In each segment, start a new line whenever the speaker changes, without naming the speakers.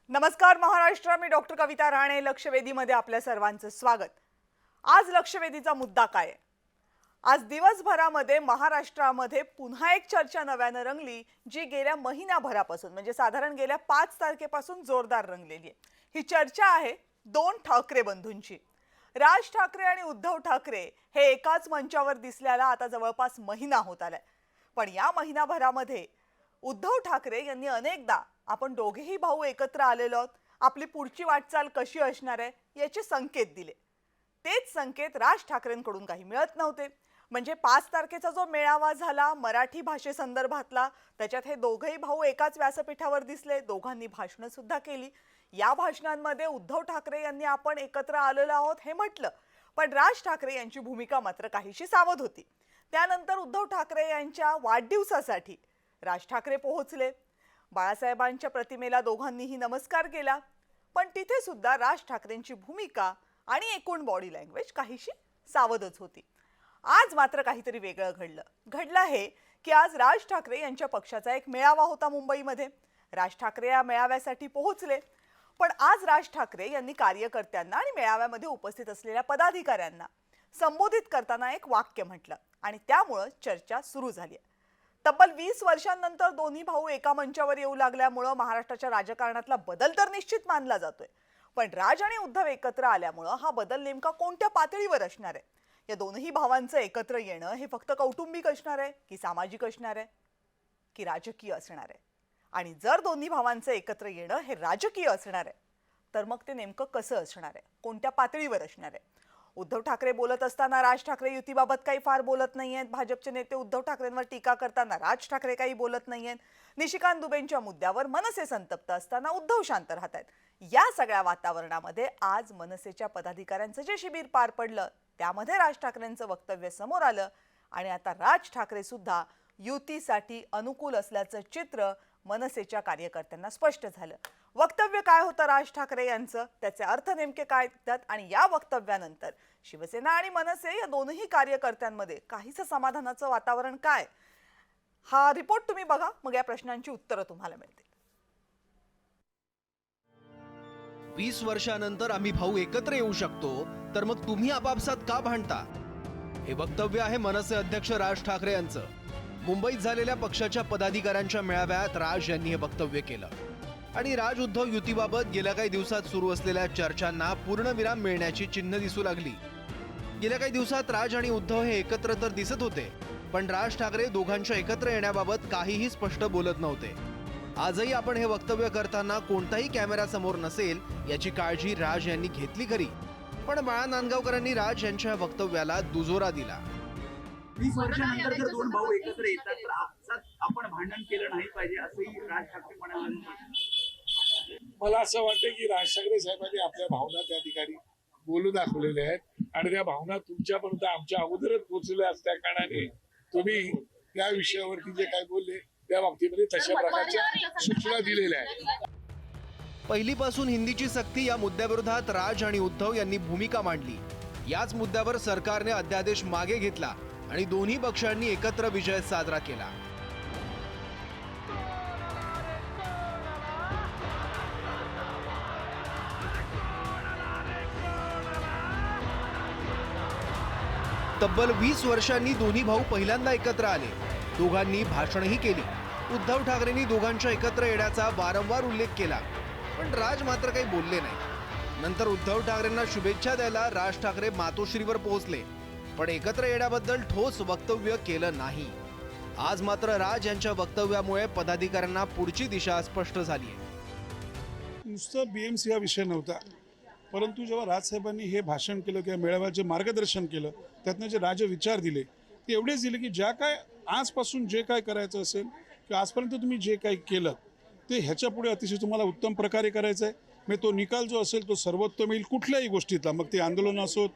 नमस्कार महाराष्ट्र, मी डॉक्टर कविता राणे. लक्षवेधीमध्ये आपल्या सर्वांचं स्वागत. आज लक्षवेधीचा मुद्दा काय आहे? आज दिवसभरामध्ये महाराष्ट्रामध्ये पुन्हा एक चर्चा नव्यानं रंगली, जी गेल्या महिनाभरापासून म्हणजे साधारण गेल्या 5 तारखेपासून जोरदार रंगलेली आहे. ही चर्चा आहे दोन ठाकरे बंधूंची. राज ठाकरे आणि उद्धव ठाकरे हे एकाच मंचावर दिसल्याला आता जवळपास महिना होत आलाय. पण या महिनाभरामध्ये उद्धव ठाकरे यांनी अनेकदा आपण दोघेही भाऊ एकत्र आलेलो आहोत, आपली पुढची वाटचाल कशी असणार आहे याचे संकेत दिले. तेच संकेत राज ठाकरेंकडून काही मिळत नव्हते. म्हणजे 5 तारखेचा जो मेळावा झाला मराठी भाषेसंदर्भातला, त्याच्यात हे दोघेही भाऊ एकाच व्यासपीठावर दिसले, दोघांनी भाषणं सुद्धा केली. या भाषणांमध्ये उद्धव ठाकरे यांनी आपण एकत्र आलेलो आहोत हे म्हटलं, पण राज ठाकरे यांची भूमिका मात्र काहीशी सावध होती. त्यानंतर उद्धव ठाकरे यांच्या वाढदिवसासाठी राज ठाकरे पोहोचले. बाळासाहेबांच्या प्रतिमेला दोघांनीही नमस्कार केला, पण तिथे सुद्धा राज ठाकरेंची भूमिका आणि एकूण बॉडी लँग्वेज काहीशी सावधच होती. आज मात्र काहीतरी वेगळं घडलं हे की आज राज ठाकरे यांच्या पक्षाचा एक मेळावा होता मुंबईमध्ये. राज ठाकरे या मेळाव्यासाठी पोहोचले, पण आज राज ठाकरे यांनी कार्यकर्त्यांना आणि मेळाव्यामध्ये उपस्थित असलेल्या पदाधिकाऱ्यांना संबोधित करताना एक वाक्य म्हटलं आणि त्यामुळे चर्चा सुरू झाली. तब्बल 20 वर्षांनंतर दोन्ही भाऊ एका मंचावर येऊ लागल्यामुळे महाराष्ट्राच्या राजकारणातला बदल तर निश्चित मानला जातोय, पण राज आणि उद्धव एकत्र आल्यामुळे हा बदल नेमका कोणत्या पातळीवर असणार आहे? या दोन्ही भावांचं एकत्र येणं हे फक्त कौटुंबिक असणार आहे की सामाजिक असणार आहे की राजकीय असणार आहे? आणि जर दोन्ही भावांचं एकत्र येणं हे राजकीय असणार आहे तर मग ते नेमकं कसं असणार आहे, कोणत्या पातळीवर असणार आहे? उद्धव ठाकरे बोलत असताना राज ठाकरे युतीबाबत काही फार बोलत नाहीयेत. भाजपचे नेते उद्धव ठाकरेंवर टीका करताना राज ठाकरे काही बोलत नाहीयेत. निशिकांत दुबेंच्या मुद्द्यावर मनसे संतप्त असताना उद्धव शांत राहत आहेत. या सगळ्या वातावरणामध्ये आज मनसेच्या पदाधिकाऱ्यांचं जे शिबिर पार पडलं त्यामध्ये राज ठाकरेंचं वक्तव्य समोर आलं आणि आता राज ठाकरे सुद्धा युतीसाठी अनुकूल असल्याचं चित्र मनसेच्या कार्यकर्त्यांना स्पष्ट झालं. वक्तव्य काय होतं राज ठाकरे यांचं, त्याचे अर्थ नेमके काय आहेत आणि या वक्तव्यानंतर शिवसेना आणि मनसे या दोनही कार्यकर्त्यांमध्ये काहीसं समाधानाचं वातावरण काय? हा रिपोर्ट तुम्ही बघा, मग या प्रश्नांची उत्तरं तुम्हाला मिळतील.
20 वर्षानंतर आम्ही भाऊ एकत्र येऊ शकतो, तर मग तुम्ही आपापसात का भांडता? हे वक्तव्य आहे मनसे अध्यक्ष राज ठाकरे यांचं. मुंबईत झालेल्या पक्षाच्या पदाधिकाऱ्यांच्या मेळाव्यात राज यांनी हे वक्तव्य केलं आणि राज उद्धव युतीबाबत गेल्या काही दिवसात सुरू असलेल्या चर्चांना पूर्णविराम मिळण्याची चिन्ह दिसू लागली. गेल्या काही दिवसात राज आणि उद्धव हे एकत्र तर दिसत होते, पण राज ठाकरे दोघांच्या एकत्र येण्याबाबत काहीही स्पष्ट बोलत नव्हते. आजही आपण हे वक्तव्य करताना कोणताही कॅमेरा समोर नसेल याची काळजी राज यांनी घेतली खरी, पण बाळा नांदगावकरांनी राज यांच्या वक्तव्याला दुजोरा दिला.
20 वर्षानंतर जर दोन भाऊ एकत्र येतात तर आपसात आपण भांडण केलं नाही पाहिजे असंही राज ठाकरे म्हणाले.
मला असं वाटतं की राज ठाकरे साहेबांनी आपल्या भावना त्या ठिकाणी बोलून दाखवलेल्या आहेत आणि त्या भावना तुमच्यापर्यंत आमच्या अगोदरच पोहोचलेल्या असल्या कारणाने तुम्ही त्या विषयावरती जे काय बोलले त्या बाबतीमध्ये तशा प्रकारच्या सूचना दिलेल्या आहेत.
पहिलीपासून हिंदीची सक्ती या मुद्द्याविरोधात राज आणि उद्धव यांनी भूमिका मांडली. याच मुद्द्यावर सरकारने अध्यादेश मागे घेतला आणि दोन्ही पक्षांनी एकत्र विजय साजरा केला. तब्बल 20 वर्षांनी दोन्ही भाऊ पहिल्यांदा एकत्र आले. दोघांनी भाषणही केली. उद्धव ठाकरेंनी दोघांच्या एकत्र येण्याचा वारंवार उल्लेख केला, पण राज मात्र काही बोलले नाही. नंतर उद्धव ठाकरेंना शुभेच्छा द्यायला राज ठाकरे मातोश्रीवर पोहोचले, पण एकत्र येण्याबद्दल ठोस वक्तव्य केलं नाही. आज मात्र राज यांच्या वक्तव्यामुळे पदाधिकाऱ्यांना पुढची दिशा स्पष्ट झाली आहे.
नुसतं बीएमसी हा विषय नव्हता, परंतु जेव्हा राजसाहेबांनी हे भाषण केलं किंवा मेळाव्याचे मार्गदर्शन केलं, त्यातनं जे विचार दिले ते एवढेच दिले की ज्या काय आजपासून जे काय करायचं असेल किंवा आजपर्यंत तुम्ही जे काही केलं ते ह्याच्या पुढे अतिशय तुम्हाला उत्तम प्रकारे करायचं आहे. मग तो निकाल जो असेल तो सर्वोत्तम येईल कुठल्याही गोष्टीतला, मग ते आंदोलन असोत,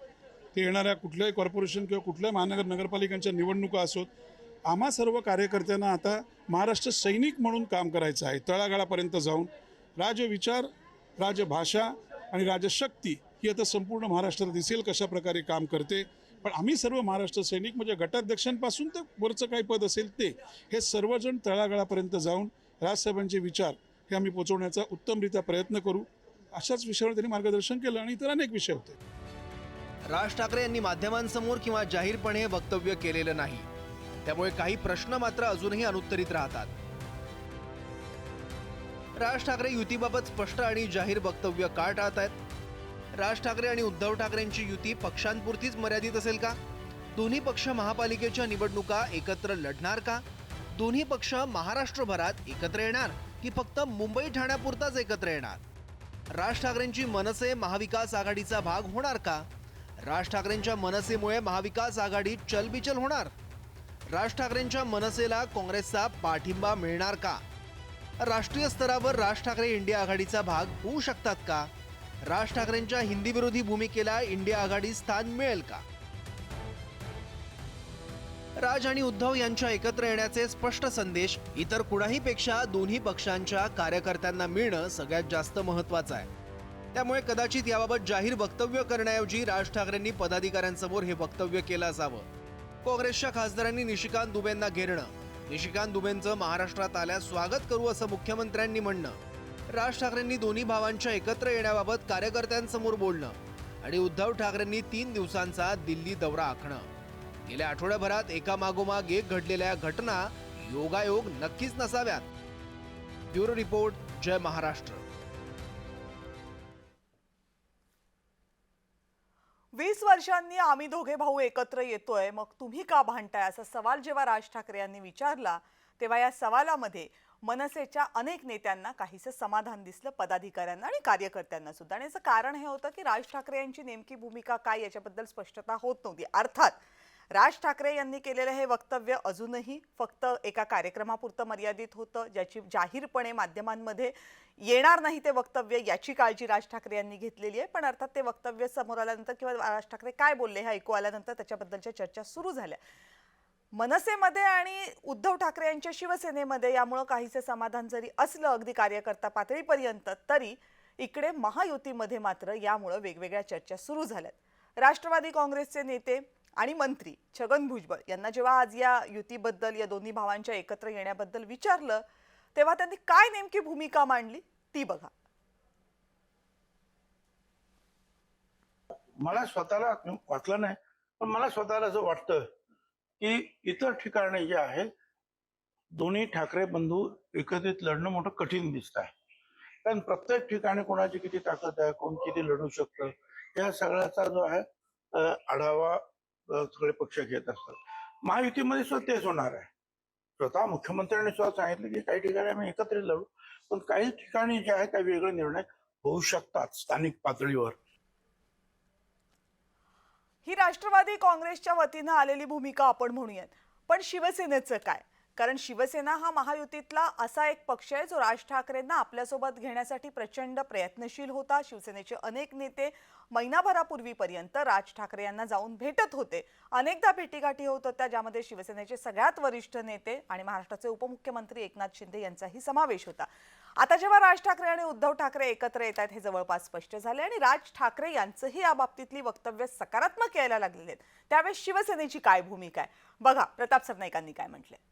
ते येणाऱ्या कुठल्याही कॉर्पोरेशन किंवा कुठल्याही नगरपालिकांच्या निवडणुका असोत. आम्हा सर्व कार्यकर्त्यांना आता महाराष्ट्र सैनिक म्हणून काम करायचं आहे. तळागाळापर्यंत जाऊन राजविचार, राजभाषा आणि राजशक्ती ही आता संपूर्ण महाराष्ट्रात दिसेल कशा प्रकारे काम करते. पण आम्ही सर्व महाराष्ट्र सैनिक म्हणजे गटाध्यक्षांपासून तर वरचं काही पद असेल ते, हे सर्वजण तळागाळापर्यंत जाऊन राजसाहेबांचे विचार हे आम्ही पोचवण्याचा उत्तमरित्या प्रयत्न करू. अशाच विषयावर त्यांनी मार्गदर्शन केलं आणि इतर अनेक विषय होते.
राज ठाकरे यांनी माध्यमांसमोर किंवा जाहीरपणे वक्तव्य केलेलं नाही, त्यामुळे काही प्रश्न मात्र अजूनही अनुत्तरित राहतात. राज ठाकरे युतीबाबत स्पष्ट आणि जाहीर वक्तव्य का टाळतायत? राज ठाकरे आणि उद्धव ठाकरेंची युती पक्षांपुरतीच मर्यादित असेल का? दोन्ही पक्ष महापालिकेच्या निवडणुका एकत्र लढणार का? दोन्ही पक्ष महाराष्ट्रभरात एकत्र येणार की फक्त मुंबई ठाण्यापुरताच एकत्र येणार? राज ठाकरेंची मनसे महाविकास आघाडीचा भाग होणार का? राज ठाकरेंच्या मनसेमुळे महाविकास आघाडी चलबिचल होणार? राज ठाकरेंच्या मनसेला काँग्रेसचा पाठिंबा मिळणार का? राष्ट्रीय स्तरावर राज ठाकरे इंडिया आघाडीचा भाग होऊ शकतात का? राज ठाकरेंच्या हिंदी विरोधी भूमिकेला इंडिया आघाडी स्थान मिळेल का? राज आणि उद्धव यांच्या एकत्र येण्याचे स्पष्ट संदेश इतर कुणाही पेक्षा दोन्ही पक्षांच्या कार्यकर्त्यांना मिळणं सगळ्यात जास्त महत्त्वाचं आहे. त्यामुळे कदाचित याबाबत जाहीर वक्तव्य करण्याऐवजी राज ठाकरेंनी पदाधिकाऱ्यांसमोर हे वक्तव्य केलं असावं. काँग्रेसच्या खासदारांनी निशिकांत दुबेंना घेरणं, निशिकांत दुबेंचं महाराष्ट्रात आल्यास स्वागत करू असं मुख्यमंत्र्यांनी म्हणणं, राज ठाकरेंनी दोन्ही भावांच्या एकत्र येण्याबाबत कार्यकर्त्यांसमोर बोलणं आणि उद्धव ठाकरेंनी 3 दिवसांचा दिल्ली दौरा आखणं, गेल्या आठवड्याभरात एकामागोमाग एक घडलेल्या घटना योगायोग नक्कीच नसाव्यात. ब्युरो रिपोर्ट, जय महाराष्ट्र.
20 वर्षांनी आम्ही दोघे भाऊ एकत्र येतोय, मग तुम्ही का भांडताय, असा सवाल जेव्हा राज ठाकरे यांनी विचारला तेव्हा या सवालामध्ये मनसेच्या अनेक नेत्यांना काहीसं समाधान दिसलं, पदाधिकाऱ्यांना आणि कार्यकर्त्यांना सुद्धा. आणि याचं कारण हे होतं की राज ठाकरे यांची नेमकी भूमिका काय याच्याबद्दल स्पष्टता होत नव्हती. अर्थात राज ठाकरे यांनी केलेलं हे वक्तव्य अजूनही फक्त एका कार्यक्रमापुरतं मर्यादित होतं, ज्याची जाहीरपणे माध्यमांमध्ये येणार नाही ते वक्तव्य, याची काळजी राज ठाकरे यांनी घेतलेली आहे. पण अर्थात ते वक्तव्य समोर आल्यानंतर किंवा राज ठाकरे काय बोलले हे ऐकू आल्यानंतर त्याच्याबद्दलच्या चर्चा सुरू झाल्या. मनसेमध्ये आणि उद्धव ठाकरे यांच्या शिवसेनेमध्ये यामुळे काहीसे समाधान जरी असलं अगदी कार्यकर्ता पातळीपर्यंत, तरी इकडे महायुतीमध्ये मात्र यामुळे वेगवेगळ्या चर्चा सुरू झाल्यात. राष्ट्रवादी काँग्रेसचे नेते आणि मंत्री छगन भुजबळ यांना जेव्हा आज या युतीबद्दल, या दोन्ही भावांच्या एकत्र येण्याबद्दल विचारलं तेव्हा त्यांनी काय नेमकी भूमिका मांडली ती बघा.
मला स्वतःला वाटलं नाही, पण मला स्वतःला असं वाटतं की इतर ठिकाणी जे आहे दोन्ही ठाकरे बंधू एकत्रित लढणं मोठं कठीण दिसत आहे. कारण प्रत्येक ठिकाणी कोणाची किती ताकद आहे, कोण किती लढू शकतं, या सगळ्याचा जो आहे आढावा सगळे पक्ष घेत असतात. महायुतीमध्ये सुद्धा तेच होणार आहे. स्वतः मुख्यमंत्र्यांनी सुद्धा सांगितलं की काही ठिकाणी आम्ही एकत्रित लढू, पण काही ठिकाणी जे आहे काही वेगळे निर्णय होऊ शकतात स्थानिक पातळीवर.
ही राष्ट्रवादी काँग्रेसच्या वतीनं आलेली भूमिका आपण म्हणूयात. पण शिवसेनेचं काय? कारण शिवसेना हा महायुतीतला असा एक पक्ष आहे जो राज ठाकरेंना आपल्यासोबत घेण्यासाठी प्रचंड प्रयत्नशील होता. शिवसेनेचे अनेक नेते महिनाभरापूर्वीपर्यंत राज ठाकरे यांना जाऊन भेटत होते. अनेकदा भेटीगाठी होत होत्या, ज्यामध्ये शिवसेनेचे सगळ्यात वरिष्ठ नेते आणि महाराष्ट्राचे उपमुख्यमंत्री एकनाथ शिंदे यांचाही समावेश होता. आता जेव्हा राज ठाकरे आणि उद्धव ठाकरे एकत्र येत आहेत हे जवळपास स्पष्ट झाले आणि राज ठाकरे यांचंही या बाबतीतली वक्तव्य सकारात्मक यायला लागलेले आहेत. त्यावेळेस शिवसेनेची काय भूमिका आहे बघा, प्रताप सरनाईकांनी काय म्हटलंय.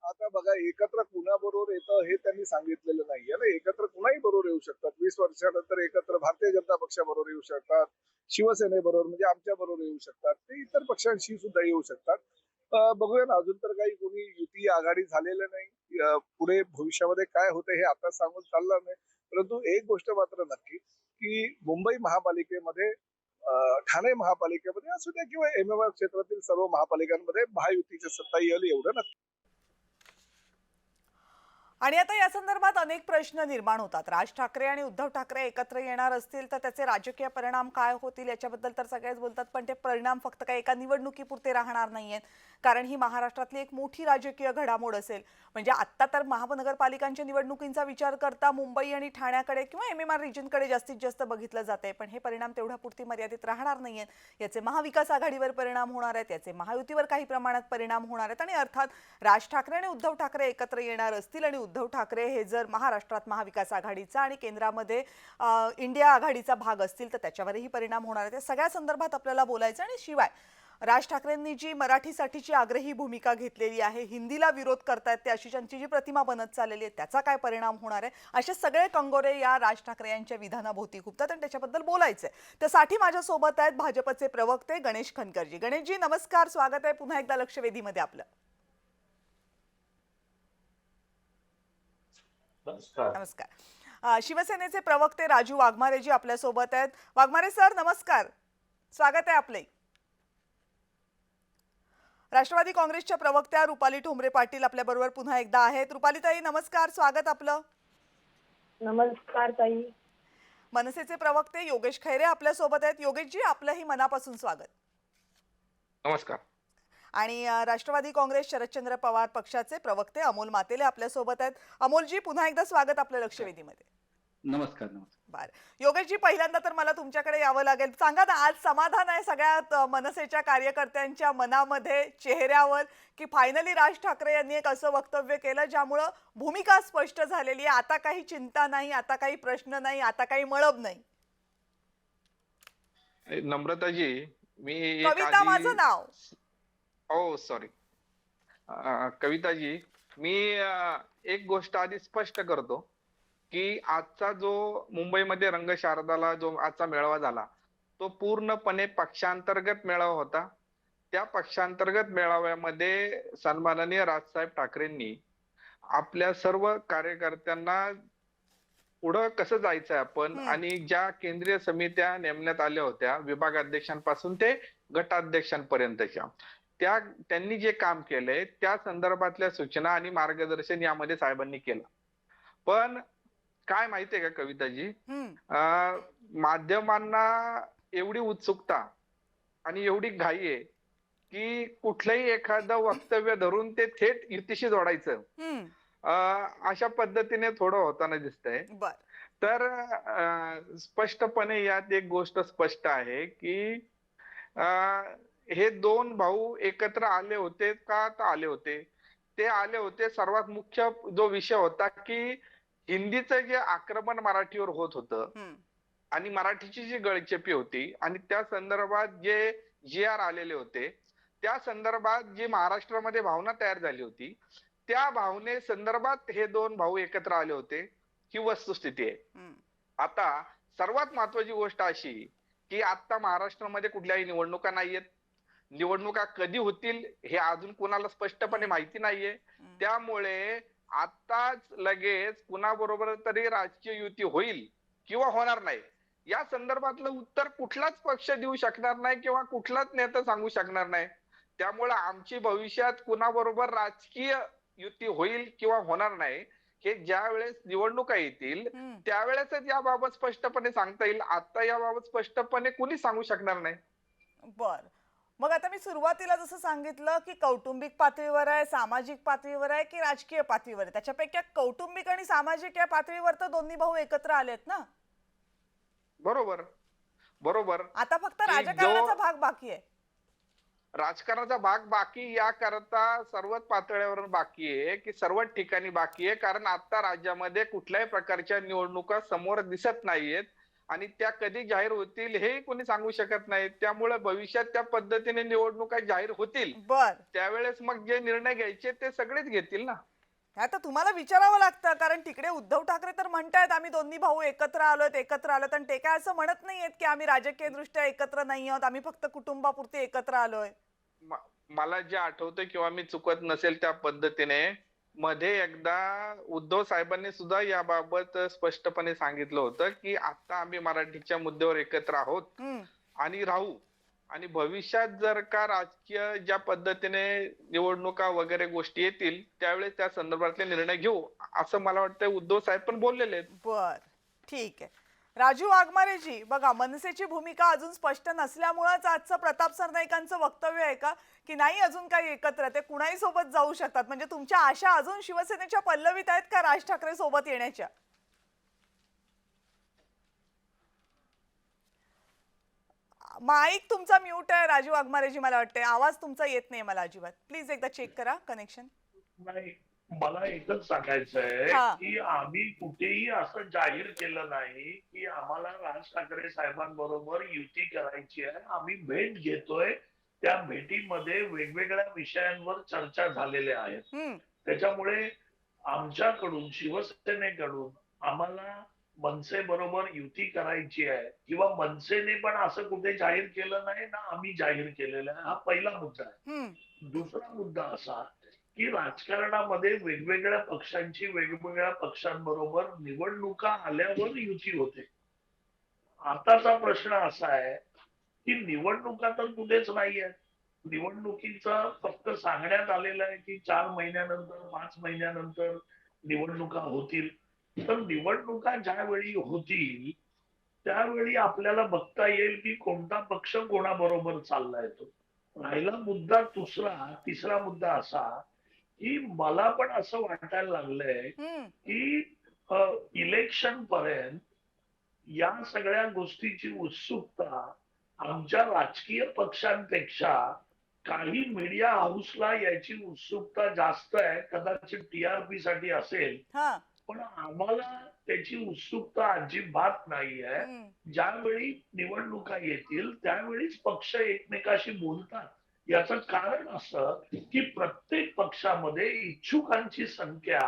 आता बघा, एकत्र कुणाबरोबर येतं हे त्यांनी सांगितलेलं नाहीये ना. एकत्र कुणाही बरोबर येऊ शकतात. 20 वर्षानंतर एकत्र भारतीय जनता पक्षाबरोबर येऊ शकतात, शिवसेनेबरोबर म्हणजे आमच्या बरोबर येऊ शकतात, ते इतर पक्षांशी सुद्धा येऊ शकतात. बघूया ना, अजून तर काही कोणी युती आघाडी झालेलं नाही. पुढे भविष्यामध्ये काय होतं हे आता सांगून चालणार नाही. परंतु एक गोष्ट मात्र नक्की की मुंबई महापालिकेमध्ये, ठाणे महापालिकेमध्ये असू द्या किंवा MMR क्षेत्रातील सर्व महापालिकांमध्ये महायुतीची सत्ता येईल एवढं नक्की.
आणि आता या संदर्भात अनेक प्रश्न निर्माण होतात. राज ठाकरे आणि उद्धव ठाकरे एकत्र येणार असतील तर त्याचे राजकीय परिणाम काय होतील याच्याबद्दल तर सगळेच बोलतात. पण ते परिणाम फक्त काही एका निवडणुकीपुरते राहणार नाहीयेत, कारण ही महाराष्ट्रातली एक मोठी राजकीय घडामोड असेल. म्हणजे आत्ता तर महानगरपालिकांच्या निवडणुकींचा विचार करता मुंबई आणि ठाण्याकडे किंवा MMR रिजनकडे जास्तीत जास्त बघितलं जाते. पण हे परिणाम तेवढ्यापुरती मर्यादित राहणार नाहीयेत. याचे महाविकास आघाडीवर परिणाम होणार आहेत, याचे महायुतीवर काही प्रमाणात परिणाम होणार आहेत. आणि अर्थात राज ठाकरे आणि उद्धव ठाकरे एकत्र येणार असतील आणि उद्धव ठाकरे हे जर महाराष्ट्रात महाविकास आघाडीचा आणि केंद्रामध्ये इंडिया आघाडीचा भाग असतील तर त्याच्यावरही परिणाम होणार आहे. त्या सगळ्या संदर्भात आपल्याला बोलायचं. आणि शिवाय राज ठाकरेंनी जी मराठीसाठीची आग्रही भूमिका घेतलेली आहे, हिंदीला विरोध करतायत ते, अशी त्यांची जी प्रतिमा बनत चाललेली आहे, त्याचा काय परिणाम होणार आहे, असे सगळे कंगोरे या राज ठाकरे यांच्या विधानाभोवती घुमतात आणि त्याच्याबद्दल बोलायचंय. त्यासाठी माझ्यासोबत आहेत भाजपचे प्रवक्ते गणेश खनकरजी. गणेशजी नमस्कार, स्वागत आहे पुन्हा एकदा लक्षवेधीमध्ये आपलं. नमस्कार. शिवसेनेचे प्रवक्ते राजू वाघमारेजी आपल्यासोबत आहेत. वाघमारे सर नमस्कार, स्वागत आहे आपले. राष्ट्रवादी काँग्रेसच्या प्रवक्त्या रुपाली ठोंबरे पाटील आपल्याबरोबर पुन्हा एकदा आहेत. रुपाली ताई नमस्कार, स्वागत आपलं.
नमस्कार ताई.
मनसेचे प्रवक्ते योगेश खैरे आपल्यासोबत आहेत. योगेशजी आपलंही मनापासून स्वागत.
नमस्कार.
आणि राष्ट्रवादी काँग्रेस शरदचंद्र पवार पक्षाचे प्रवक्ते अमोल मातेले आपल्यासोबत आहेत. अमोलजी पुन्हा एकदा स्वागत आपल्या लक्षवेधीमध्ये.
नमस्कार.
बर, योगेशजी पहिल्यांदा तर मला तुमच्याकडे यावं लागेल. सांगा ना, आज समाधान आहे सगळ्या मनसेच्या कार्यकर्त्यांच्या मनामध्ये, चेहऱ्यावर, की फायनली राज ठाकरे यांनी एक असं वक्तव्य केलं ज्यामुळं भूमिका स्पष्ट झालेली आहे. आता काही चिंता नाही, आता काही प्रश्न नाही, आता काही मळब नाही.
नम्रताजी, मी
कविता माझं नाव.
ओ सॉरी. कविताजी, मी एक गोष्ट आधी स्पष्ट करतो की आजचा जो मुंबईमध्ये रंगशारदाला जो आजचा मेळावा झाला, तो पूर्णपणे पक्षांतर्गत मेळावा होता. त्या पक्षांतर्गत मेळाव्यामध्ये सन्माननीय राजसाहेब ठाकरेंनी आपल्या सर्व कार्यकर्त्यांना पुढं कसं जायचंय आपण, आणि ज्या केंद्रीय समित्या नेमण्यात आल्या होत्या विभागाध्यक्षांपासून ते गटाध्यक्षांपर्यंतच्या, त्यांनी जे काम केलंय त्या संदर्भातल्या सूचना आणि मार्गदर्शन यामध्ये साहेबांनी केलं. पण काय माहितीये का कविताजी, माध्यमांना एवढी उत्सुकता आणि एवढी घाई आहे की कुठलंही एखादं वक्तव्य धरून ते थेट युतीशी जोडायचं, अशा पद्धतीने थोडं होताना दिसतंय. तर स्पष्टपणे यात एक गोष्ट स्पष्ट आहे की हे दोन भाऊ एकत्र आले होते का? तर आले होते. ते आले होते, सर्वात मुख्य जो विषय होता की हिंदीचं जे आक्रमण मराठीवर होत होतं आणि मराठीची जी गळचेपी होती आणि त्या संदर्भात जे GR आलेले होते, त्या संदर्भात जी महाराष्ट्रामध्ये भावना तयार झाली होती, त्या भावने संदर्भात हे दोन भाऊ एकत्र आले होते, ही वस्तुस्थिती आहे. आता सर्वात महत्वाची गोष्ट अशी की आता महाराष्ट्रामध्ये कुठल्याही निवडणुका नाहीयेत. निवडणुका कधी होतील हे अजून कोणाला स्पष्टपणे माहिती नाहीये. त्यामुळे आताच लगेच कुणाबरोबर तरी राजकीय युती होईल किंवा होणार नाही या संदर्भातलं उत्तर कुठलाच पक्ष देऊ शकणार नाही किंवा कुठलाच नेता सांगू शकणार नाही. त्यामुळे आमची भविष्यात कुणाबरोबर राजकीय युती होईल किंवा होणार नाही हे ज्या वेळेस निवडणुका येतील त्यावेळेसच याबाबत स्पष्टपणे सांगता येईल. आता याबाबत स्पष्टपणे कुणी सांगू शकणार नाही.
बर, मग आता मी सुरुवातीला जसं सांगितलं की कौटुंबिक पातळीवर आहे, सामाजिक पातळीवर आहे की राजकीय पातळीवर आहे, त्याच्यापैकी कौटुंबिक आणि सामाजिक या पातळीवर तर दोन्ही भाऊ एकत्र आलेत ना.
बरोबर बरोबर.
आता फक्त राजकारणाचा भाग बाकी आहे.
राजकारणाचा भाग बाकी याकरता सर्वच पातळ्यावर बाकी आहे की सर्वच ठिकाणी बाकी आहे, कारण आता राज्यामध्ये कुठल्याही प्रकारच्या निवडणुका समोर दिसत नाहीयेत आणि त्या कधी जाहीर होतील हे कोणी सांगू शकत नाही. त्यामुळे भविष्यात त्या पद्धतीने निवडणुका जाहीर होतील, त्यावेळेस मग जे निर्णय घ्यायचे ते सगळेच घेतील ना.
आता तुम्हाला विचारावं लागतं, कारण तिकडे उद्धव ठाकरे तर म्हणतायत आम्ही दोन्ही भाऊ एकत्र आलोत, आणि ते काय असं म्हणत नाहीयेत की आम्ही राजकीय दृष्ट्या एकत्र नाही आहोत, आम्ही फक्त कुटुंबापुरते एकत्र आलोय.
मला जे आठवतंय किंवा मी चुकत नसेल त्या पद्धतीने मध्ये एकदा उद्धव साहेबांनी सुद्धा याबाबत स्पष्टपणे सांगितलं होतं की आता आम्ही मराठीच्या मुद्द्यावर एकत्र आहोत आणि राहू, आणि भविष्यात जर का राजकीय ज्या पद्धतीने निवडणुका वगैरे गोष्टी येतील त्यावेळेस त्या संदर्भातले निर्णय घेऊ, असं मला वाटतं उद्धव साहेब पण बोललेले आहेत.
बर, ठीक आहे. राजू वाघमारेजी, बघा मनसेची भूमिका अजून स्पष्ट नसल्यामुळेच आजचं प्रताप सरनाईकांचं वक्तव्य आहे का की नाही अजून काही एकत्र, ते कुणाही सोबत जाऊ शकतात, म्हणजे तुमच्या आशा अजून शिवसेनेच्या पल्लवीत आहेत का राज ठाकरे सोबत येण्याच्या? माईक तुमचा म्यूट आहे राजू वाघमारेजी, मला वाटते आवाज तुमचा येत नाही मला अजिबात. प्लीज एकदा चेक करा कनेक्शन.
नाही, मला एकच सांगायचं आहे की आम्ही कुठेही असं जाहीर केलं नाही की आम्हाला राज ठाकरे साहेबांबरोबर युती करायची आहे. आम्ही भेट घेतोय
त्या भेटीमध्ये वेगवेगळ्या विषयांवर चर्चा झालेल्या आहेत. त्याच्यामुळे आमच्याकडून शिवसेनेकडून आम्हाला मनसे बरोबर युती करायची आहे किंवा मनसेने पण असं कुठे जाहीर केलं नाही ना आम्ही जाहीर केलेलं आहे. हा पहिला मुद्दा आहे. दुसरा मुद्दा असा की राजकारणामध्ये वेगवेगळ्या पक्षांची वेगवेगळ्या पक्षांबरोबर निवडणुका आल्यावर युती होते. आताचा प्रश्न असा आहे की निवडणुका तर कुठेच नाहीये. निवडणुकीचं फक्त सांगण्यात आलेलं आहे की 4 महिन्यानंतर 5 महिन्यानंतर निवडणुका होतील. तर निवडणुका ज्यावेळी होतील त्यावेळी आपल्याला बघता येईल की कोणता पक्ष कोणाबरोबर चाललाय तो. राहिला मुद्दा तिसरा मुद्दा असा की मला पण असं वाटायला लागलंय की इलेक्शन पर्यंत या सगळ्या गोष्टीची उत्सुकता आमच्या राजकीय पक्षांपेक्षा काही मीडिया हाऊसला याची उत्सुकता जास्त आहे. कदाचित टीआरपी साठी असेल, पण आम्हाला त्याची उत्सुकता अजिबात नाही आहे. ज्यावेळी निवडणुका येतील त्यावेळीच पक्ष एकमेकाशी बोलतात. याचं कारण असं की प्रत्येक पक्षामध्ये इच्छुकांची संख्या,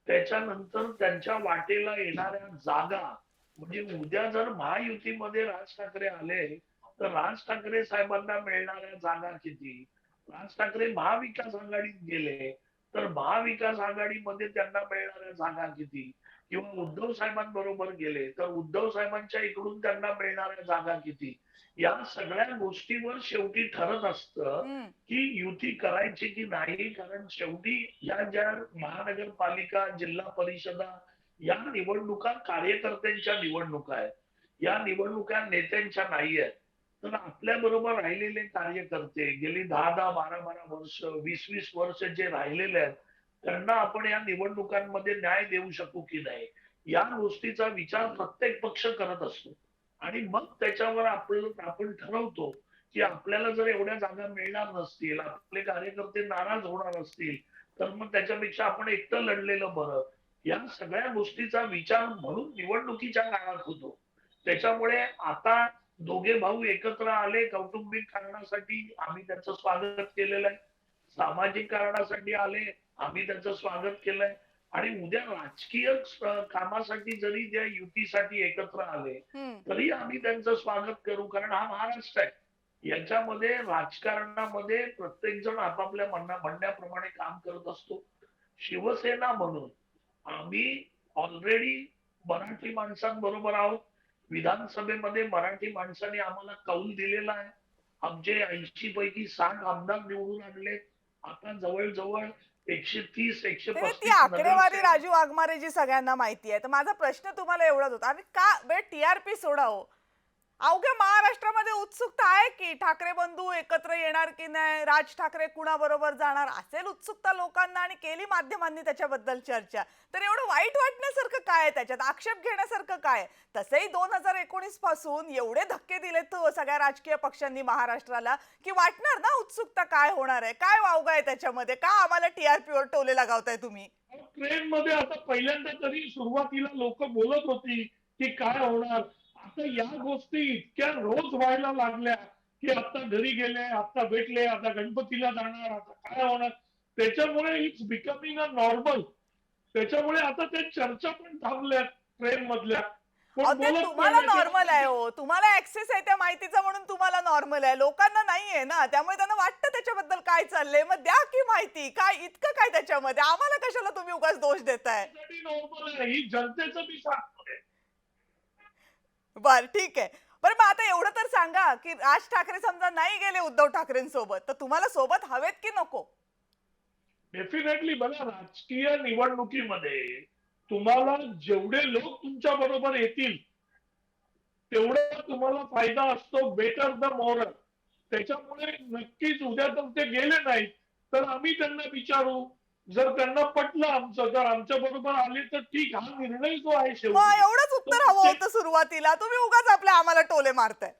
त्याच्यानंतर त्यांच्या वाटेला येणाऱ्या जागा, म्हणजे उद्या जर महायुतीमध्ये राज ठाकरे आले तर राज ठाकरे साहेबांना मिळणाऱ्या जागा किती, राज ठाकरे महाविकास आघाडीत गेले तर महाविकास आघाडीमध्ये त्यांना मिळणाऱ्या जागा किती, किंवा उद्धव साहेबांबरोबर गेले तर उद्धव साहेबांच्या इकडून त्यांना मिळणाऱ्या जागा किती, या सगळ्या गोष्टीवर शेवटी ठरत असतं की युती करायची की नाही. कारण शेवटी या ज्या महानगरपालिका, जिल्हा परिषदा या निवडणुका कार्यकर्त्यांच्या निवडणुका आहेत. या निवडणुका नेत्यांच्या नाही आहेत. तर आपल्या बरोबर राहिलेले कार्यकर्ते गेली 10-10, 12-12 वर्ष, 20-20 वर्ष जे राहिलेले आहेत त्यांना आपण या निवडणुकांमध्ये न्याय देऊ शकू की नाही, या गोष्टीचा विचार प्रत्येक पक्ष करत असतो. आणि मग त्याच्यावर आपण ठरवतो की आपल्याला जर एवढ्या जागा मिळणार नसतील, आपले कार्यकर्ते नाराज होणार असतील, तर मग त्याच्यापेक्षा आपण एकटं लढलेलं बरं. या सगळ्या गोष्टीचा विचार म्हणून निवडणुकीच्या काळात होतो. त्याच्यामुळे आता दोघे भाऊ एकत्र आले, कौटुंबिक कारणासाठी आम्ही त्यांचं स्वागत केलेलं आहे. सामाजिक कारणासाठी आले, आम्ही त्यांचं स्वागत केलंय. आणि उद्या राजकीय कामासाठी जरी त्या युतीसाठी एकत्र आले तरी आम्ही त्यांचं स्वागत करू. कारण हा महाराष्ट्र आहे. याच्यामध्ये राजकारणामध्ये प्रत्येक जण आपापल्या म्हणण्याप्रमाणे काम करत असतो. शिवसेना म्हणून आम्ही ऑलरेडी मराठी माणसांबरोबर आहोत. विधानसभेमध्ये मराठी माणसांनी आम्हाला कौल दिलेला आहे. आमचे 80 पैकी 60 आमदार निवडून आणले. आता जवळजवळ 130-135
ती आकडेवारी राजू वाघमारे जी सगळ्यांना माहिती आहे. तर माझा प्रश्न तुम्हाला एवढाच होता, आणि का टीआरपी सोडा हो, अवघ्या महाराष्ट्रामध्ये उत्सुकता आहे की ठाकरे बंधू एकत्र येणार की नाही, राज ठाकरे कुणाबरोबर जाणार, असेल उत्सुकता लोकांना, आणि केली माध्यमांनी त्याच्याबद्दल चर्चा. तर एवढं वाईट वाटण्यासारखं काय आहे त्याच्यात, आक्षेप घेण्यासारखं काय? तसंही 2019 पासून एवढे धक्के दिलेत सगळ्या राजकीय पक्षांनी महाराष्ट्राला की वाटणार ना उत्सुकता काय होणार आहे, काय वावग आहे त्याच्यामध्ये, का आम्हाला टीआरपी वर टोले लगावताय तुम्ही?
ट्रेन मध्ये आता पहिल्यांदा तरी सुरुवातीला लोक बोलत होती की काय होणार. आता या गोष्टी इतक्या रोज व्हायला लागल्या की आता घरी गेले, आता भेटले, आता गणपतीला जाणार, आता काय होणार. त्याच्यामुळे इट्स बिकमिंग अ नॉर्मल. त्याच्यामुळे आता त्या चर्चा पण थांबल्या ट्रेन मधल्या.
तुम्हाला नॉर्मल आहे हो, तुम्हाला ऍक्सेस आहे त्या माहितीचा म्हणून तुम्हाला नॉर्मल आहे, लोकांना नाहीये ना. त्यामुळे त्यांना वाटतं त्याच्याबद्दल काय चाललंय, मग द्या की माहिती. काय इतकं काय त्याच्यामध्ये, आम्हाला कशाला तुम्ही उगाच दोष देताय?
नॉर्मल आहे, ही जनतेचं मी सांगतोय.
बर, ठीक आहे. बरं, मग आता एवढं तर सांगा की राज ठाकरे समजा नाही गेले उद्धव ठाकरेंसोबत, तर तुम्हाला सोबत हवेत की नको?
डेफिनेटली. बघा, राजकीय निवडणुकीमध्ये तुम्हाला जेवढे लोक तुमच्या बरोबर येतील तेवढा तुम्हाला फायदा असतो. Better the more. त्याच्यामुळे नक्कीच उद्या तर ते गेले नाहीत तर आम्ही त्यांना विचारू, जर त्यांना पटलं आमचं, जर आमच्या बरोबर आले तर ठीक. हा निर्णय जो आहे शेवटी
एवढंच उत्तर हवं होतं सुरुवातीला, तुम्ही उगाच आपल्या आम्हाला टोले मारताय.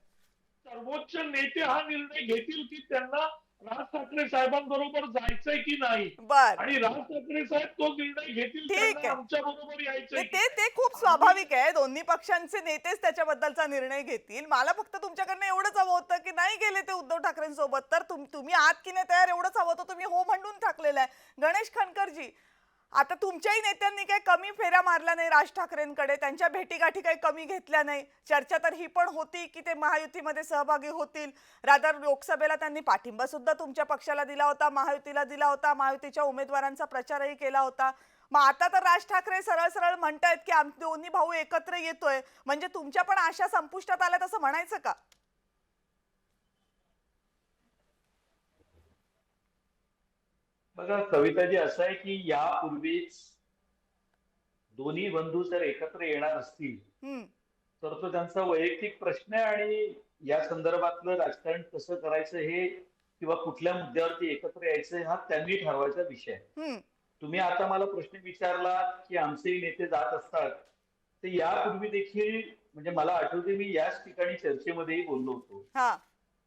सर्वोच्च नेते हा निर्णय घेतील की त्यांना राज ठाकरे साहेबांबरोबर जायचंय की नाही
बर
आणि राज ठाकरे साहेब तो निर्णय घेतील
ठीक
त्यांना
आहे.
आमच्या बरोबर यायचंय
नाही,
की
ते ते खूप स्वाभाविक आहे. दोन्ही पक्षांचे नेतेच त्याच्याबद्दलचा निर्णय घेतील. मला फक्त तुमच्याकडनं एवढंच हवं होतं की नाही गेले ते उद्धव ठाकरेंसोबत तर तुम्ही आहात की नाही तयार एवढंच हवं होतं. तुम्ही हो म्हणून टाकलेलं आहे. गणेश खणकरजी, आता तुमच्याही नेत्यांनी काही कमी फेऱ्या मारल्या नाही राज ठाकरेंकडे, त्यांच्या भेटीगाठी काही कमी घेतल्या नाही. चर्चा तर ही पण होती की ते महायुतीमध्ये सहभागी होतील. रादर लोकसभेला त्यांनी पाठिंबा सुद्धा तुमच्या पक्षाला दिला होता, महायुतीला दिला होता, महायुतीच्या उमेदवारांचा प्रचारही केला होता. मग आता तर राज ठाकरे सरळ सरळ म्हणतायत की आम्ही दोन्ही भाऊ एकत्र येतोय, म्हणजे तुमच्या पण आशा संपुष्टात आल्यात असं म्हणायचं का?
बघा कविताजी, असं आहे की यापूर्वीच दोन्ही बंधू जर एकत्र येणार असतील तर तो त्यांचा वैयक्तिक प्रश्न आहे आणि या संदर्भातलं राजकारण कसं करायचं हे किंवा कुठल्या मुद्द्यावरती एकत्र यायचं हा त्यांनी ठरवायचा विषय आहे. तुम्ही आता मला प्रश्न विचारला की आमचे नेते जात असतात, तर यापूर्वी देखील म्हणजे मला आठवते मी याच ठिकाणी चर्चेमध्येही बोललो होतो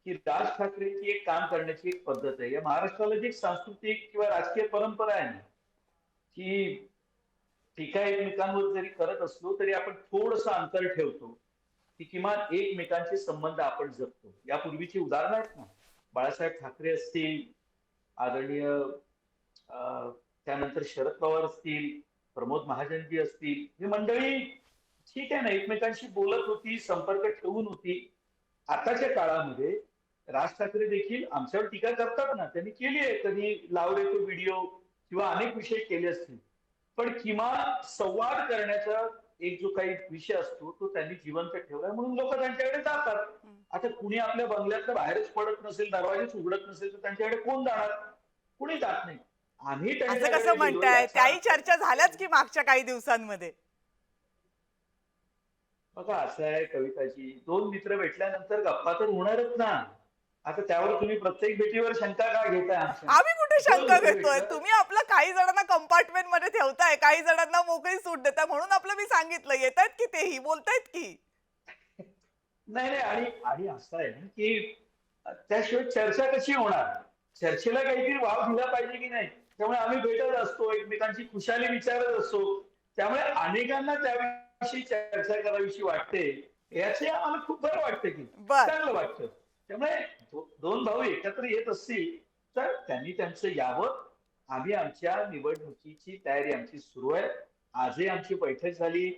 की राज ठाकरेंची एक काम करण्याची एक पद्धत आहे. या महाराष्ट्राला जी एक सांस्कृतिक किंवा राजकीय परंपरा आहे ना की टीका एकमेकांवर जरी करत असलो तरी आपण थोडंसं अंतर ठेवतो की किमान एकमेकांचे संबंध आपण जपतो. यापूर्वीची उदाहरणं आहेत ना, बाळासाहेब ठाकरे असतील, आदरणीय त्यानंतर शरद पवार असतील, प्रमोद महाजनजी असतील, ही मंडळी ठीक आहे ना एकमेकांशी बोलत होती, संपर्क ठेवून होती. आताच्या काळामध्ये राज ठाकरे देखील आमच्यावर टीका करतात ना, त्यांनी केली आहे, कधी लावले तो व्हिडिओ किंवा अनेक विषय केले असतील, पण किमान संवाद करण्याचा एक जो काही विषय असतो तो त्यांनी जिवंत ठेवलाय म्हणून लोक त्यांच्याकडे जातात. आता कुणी आपल्या बंगल्यातलं बाहेरच पडत नसेल, दरवाजेच उघडत नसेल तर त्यांच्याकडे कोण जाणार? कुणी जात नाही. आम्ही
असं कसं म्हणताय? त्याही चर्चा झाल्याच की मागच्या काही दिवसांमध्ये.
बघा असं आहे कविताजी, दोन मित्र भेटल्यानंतर गप्पा तर होणारच ना. आता त्यावर तुम्ही प्रत्येक भेटीवर शंका का घेताय?
आम्ही कुठे शंका घेतोय? तुम्ही आपलं काही जणांना कंपार्टमेंट मध्ये ठेवताय, काही जणांना मोकळी सूट देताय, म्हणून आपलं मी सांगितलं. येतायत की तेही बोलतायत की
नाही नाही आणि असं आहे ना की त्याशिवाय चर्चा कशी होणार? चर्चेला काहीतरी वाव दिला पाहिजे की नाही? त्यामुळे आम्ही भेटत असतो, एकमेकांची खुशाली विचारत असतो. त्यामुळे अनेकांना त्याविषयी चर्चा करावीशी वाटते, याचे आम्हाला खूप बरं वाटतं की चांगलं वाटतं. त्यामुळे दोन भाऊ एकत्र येत असतील तर त्यांनी त्यांचं यावं. आम्ही आमच्या निवडणुकीची तयारी आमची सुरू आहे. आजही आमची बैठक झाली.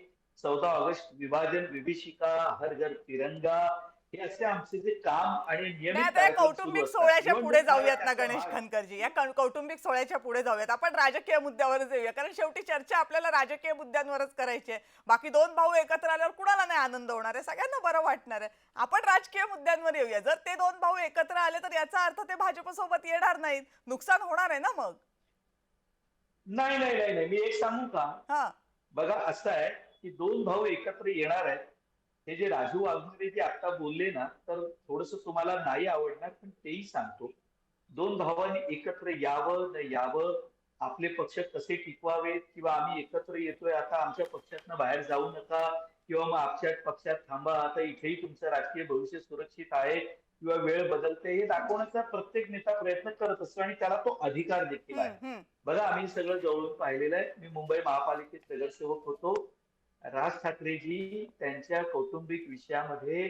14 ऑगस्ट विभाजन, विभीषिका, हर घर तिरंगा हे असे आमचे जे काम आणि नियमित
कौटुंबिक सोहळ्याच्या पुढे जाऊयात ना गणेश खणकरजी. या कौटुंबिक सोहळ्याच्या पुढे जाऊयात. आपण राजकीय मुद्द्यावरच येऊया, कारण शेवटी चर्चा आपल्याला राजकीय मुद्द्यांवरच करायची आहे. बाकी दोन भाऊ एकत्र आल्यावर कुणाला नाही आनंद होणार आहे? सगळ्यांना बरं वाटणार आहे. आपण राजकीय मुद्द्यांवर येऊया. जर ते दोन भाऊ एकत्र आले तर याचा अर्थ ते भाजपसोबत येणार नाहीत, नुकसान होणार आहे ना मग?
नाही नाही नाही नाही, मी एक सांगू का? बघा असं आहे की दोन भाऊ एकत्र येणार आहेत. हे जे राजू वाघमारे जे आता बोलले ना, तर थोडस तुम्हाला नाही आवडणार, पण तेही सांगतो. दोन भावांनी एकत्र यावं न यावं, आपले पक्ष कसे टिकवावेत किंवा आम्ही एकत्र येतोय आता आमच्या पक्षातनं बाहेर जाऊ नका किंवा मग आमच्या पक्षात थांबा, आता इथेही तुमचं राजकीय भविष्य सुरक्षित आहे किंवा वेळ बदलते, हे दाखवण्याचा प्रत्येक नेता प्रयत्न करत असतो आणि त्याला तो अधिकार देखील आहे. बघा आम्ही सगळं जवळून पाहिलेलं आहे. मी मुंबई महापालिकेत नगरसेवक होतो. राज ठाकरेजी त्यांच्या कौटुंबिक विषयामध्ये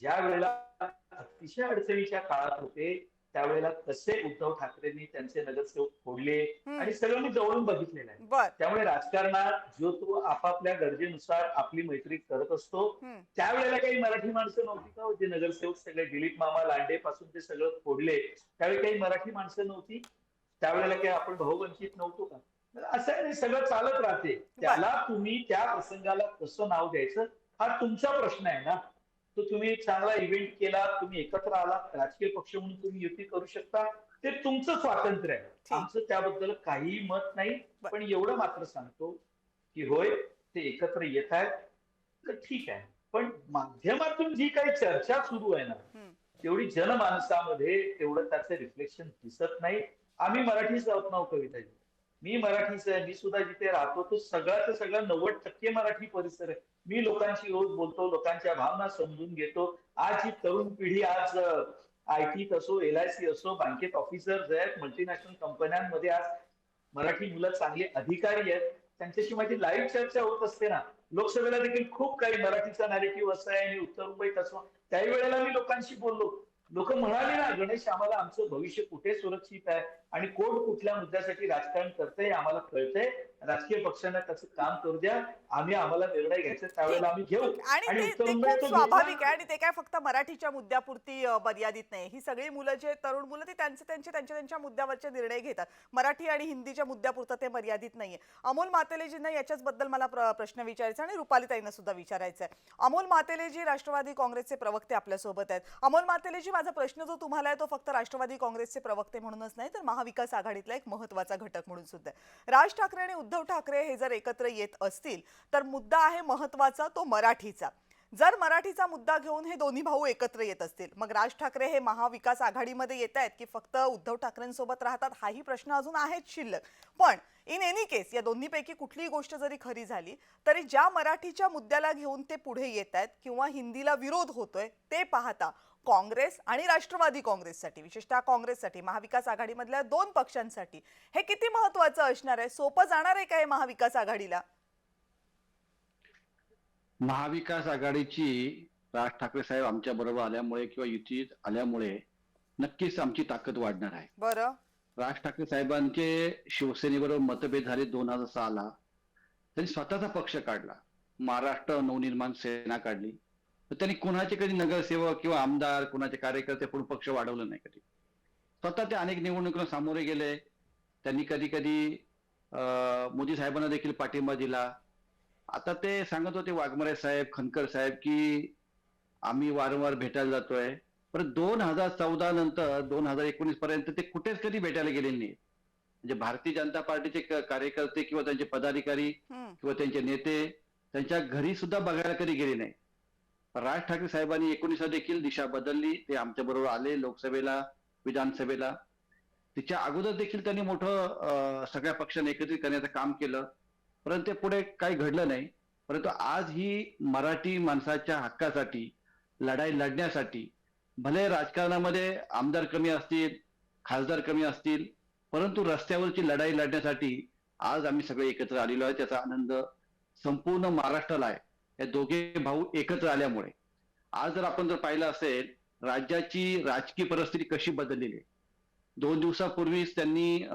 ज्या वेळेला अतिशय अडचणीच्या काळात होते त्यावेळेला कसे उद्धव ठाकरेंनी त्यांचे नगरसेवक फोडले आणि सगळं मी जवळून बघितलेलं आहे. त्यामुळे राजकारणात जो तो आपापल्या गरजेनुसार आपली मैत्री करत असतो. त्यावेळेला काही मराठी माणसं नव्हती का जे नगरसेवक सगळे दिलीप मामा लांडे पासून ते सगळं फोडले? त्यावेळी काही मराठी माणसं नव्हती? त्यावेळेला काही आपण भाऊवंचित नव्हतो का? असं नाही, सगळं चालत राहते. त्याला तुम्ही त्या प्रसंगाला कसं नाव द्यायचं हा तुमचा प्रश्न आहे ना. तो तुम्ही एक चांगला इव्हेंट केला, तुम्ही एकत्र आला, राजकीय पक्ष म्हणून तुम्ही युती करू शकता, ते तुमचं स्वातंत्र्य आहे. आमचं त्याबद्दल काहीही मत नाही. पण एवढं मात्र सांगतो की होय ते एकत्र येत आहेत तर ठीक आहे, पण माध्यमातून जी काही चर्चा सुरू आहे ना तेवढी जनमानसामध्ये तेवढं त्याचं रिफ्लेक्शन दिसत नाही. आम्ही मराठीच आहोत ना कविताजी, मी मराठीच आहे. मी सुद्धा जिथे राहतो तो सगळ्याच सगळा 90% मराठी परिसर आहे. मी लोकांशी रोज बोलतो, लोकांच्या भावना समजून घेतो. आज ही तरुण पिढी आज IT असो, LIC असो, बँकेत ऑफिसर्स आहेत, मल्टीनॅशनल कंपन्यांमध्ये आज मराठी मुलं चांगले अधिकारी आहेत, त्यांच्याशी माझी लाईव्ह चर्चा होत असते ना. लोकसभेला देखील खूप काही मराठीचा नॅरेटिव्ह असं आहे आणि उत्तर मुंबईत असो, त्याही वेळेला मी लोकांशी बोललो. लोक म्हणाले ना, गणेश आम्हाला आमचं भविष्य कुठे सुरक्षित आहे आणि कोण कुठल्या मुद्द्यासाठी राजकारण करतंय आम्हाला कळतंय. राजकीय पक्षांना त्याचं काम करू द्या, आम्हाला निर्णय घ्यायचा त्यावेळेला आम्ही घेऊ.
आणि ते खूप स्वाभाविक आहे आणि ते काय फक्त मराठीच्या मुद्द्यापुरती मर्यादित नाही. ही सगळी मुलं जे तरुण मुलं ते त्यांच्या मुद्द्यावरचे निर्णय घेतात. मराठी आणि हिंदीच्या मुद्द्यापुरतं ते मर्यादित नाहीये. अमोल मातेलेजींना याच्याच बद्दल मला प्रश्न विचारायचा आणि रुपालीताईंना सुद्धा विचारायचा आहे. अमोल मातेलेजी राष्ट्रवादी काँग्रेसचे प्रवक्ते आपल्यासोबत आहेत. अमोल मातेलेजी, माझा प्रश्न जो तुम्हाला आहे तो फक्त राष्ट्रवादी काँग्रेसचे प्रवक्ते म्हणूनच नाही तर महाविकास आघाडीतला एक महत्त्वाचा घटक म्हणून सुद्धा आहे. राज ठाकरे आणि उद्धव ठाकरे हे जर एकत्र येत असतील तर मुद्दा आहे महत्त्वाचा तो मराठीचा. जर मराठीचा मुद्दा घेऊन हे दोन्ही भाऊ एकत्र येत असतील मग राज ठाकरे हे महाविकास आघाडीमध्ये येत आहेत की फक्त उद्धव ठाकरेंसोबत राहतात हाही प्रश्न अजून आहेच शिल्लक. पण इन एनी केस या दोन्हीपैकी कुठलीही गोष्ट जरी खरी झाली तरी ज्या मराठीच्या मुद्द्याला घेऊन ते पुढे येत आहेत किंवा हिंदीला विरोध होतोय ते पाहता काँग्रेस आणि राष्ट्रवादी काँग्रेससाठी, विशेषतः काँग्रेससाठी, महाविकास आघाडीमधल्या दोन पक्षांसाठी हे किती महत्त्वाचं असणार आहे? सोपं जाणार आहे का हे महाविकास आघाडीला?
महाविकास आघाडीची राज ठाकरे साहेब आमच्या बरोबर आल्यामुळे किंवा युतीत आल्यामुळे नक्कीच आमची ताकद वाढणार आहे.
बरं,
राज ठाकरे साहेबांचे शिवसेनेबरोबर मतभेद झाले 2006ला. त्यांनी स्वतःचा पक्ष काढला, महाराष्ट्र नवनिर्माण सेना काढली. तर त्यांनी कोणाचे कधी नगरसेवक किंवा आमदार, कोणाचे कार्यकर्ते पुढे पक्ष वाढवलं नाही कधी. स्वतः ते अनेक निवडणुकीला सामोरे गेले. त्यांनी कधी कधी मोदी साहेबांना देखील पाठिंबा दिला. आता ते सांगत होते वाघमारे साहेब, खनकर साहेब की आम्ही वारंवार भेटायला जातोय. पण 2014 नंतर 2019 पर्यंत ते कुठेच कधी भेटायला गेलेले नाही. म्हणजे भारतीय जनता पार्टीचे कार्यकर्ते किंवा त्यांचे पदाधिकारी किंवा त्यांचे नेते त्यांच्या घरी सुद्धा बघायला कधी गेले नाही. राज ठाकरे साहेबांनी 19 देखील दिशा बदलली. ते आमच्या बरोबर आले लोकसभेला, विधानसभेला. तिच्या अगोदर देखील त्यांनी मोठं सगळ्या पक्षांना एकत्रित करण्याचं काम केलं. परंतु ते पुढे काही घडलं नाही. परंतु आज ही मराठी माणसाच्या हक्कासाठी लढाई लढण्यासाठी, भले राजकारणामध्ये आमदार कमी असतील, खासदार कमी असतील, परंतु रस्त्यावरची लढाई लढण्यासाठी आज आम्ही सगळे एकत्र आलेलो आहे. त्याचा आनंद संपूर्ण महाराष्ट्राला आहे. हे दोघे भाऊ एकत्र आल्यामुळे. आज जर आपण पाहिलं असेल राज्याची राजकीय परिस्थिती कशी बदललेली आहे. 2 दिवसापूर्वीच त्यांनी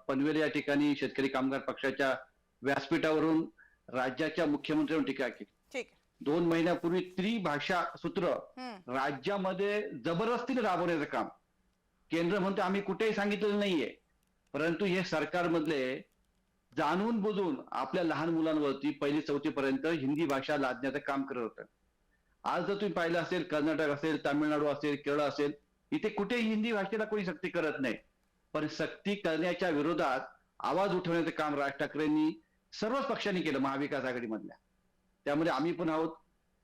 पनवेल या ठिकाणी शेतकरी कामगार पक्षाच्या व्यासपीठावरून राज्याच्या मुख्यमंत्र्यांवर टीका केली. 2 महिन्यापूर्वी त्रिभाषा सूत्र राज्यामध्ये जबरदस्तीने राबवण्याचं काम केंद्र म्हणते आम्ही कुठेही सांगितलेलं नाहीये. परंतु हे सरकारमधले जाणून बुजून आपल्या लहान मुलांवरती 1ली 4थी पर्यंत हिंदी भाषा लादण्याचं काम करत होतं. आज जर तुम्ही पाहिलं असेल कर्नाटक असेल, तामिळनाडू असेल, केरळ असेल, इथे कुठेही हिंदी भाषेला कोणी सक्ती करत नाही. पण सक्ती करण्याच्या विरोधात आवाज उठवण्याचं काम राज ठाकरेंनी सर्वच पक्षांनी केलं महाविकास आघाडीमधल्या. त्यामध्ये आम्ही पण आहोत.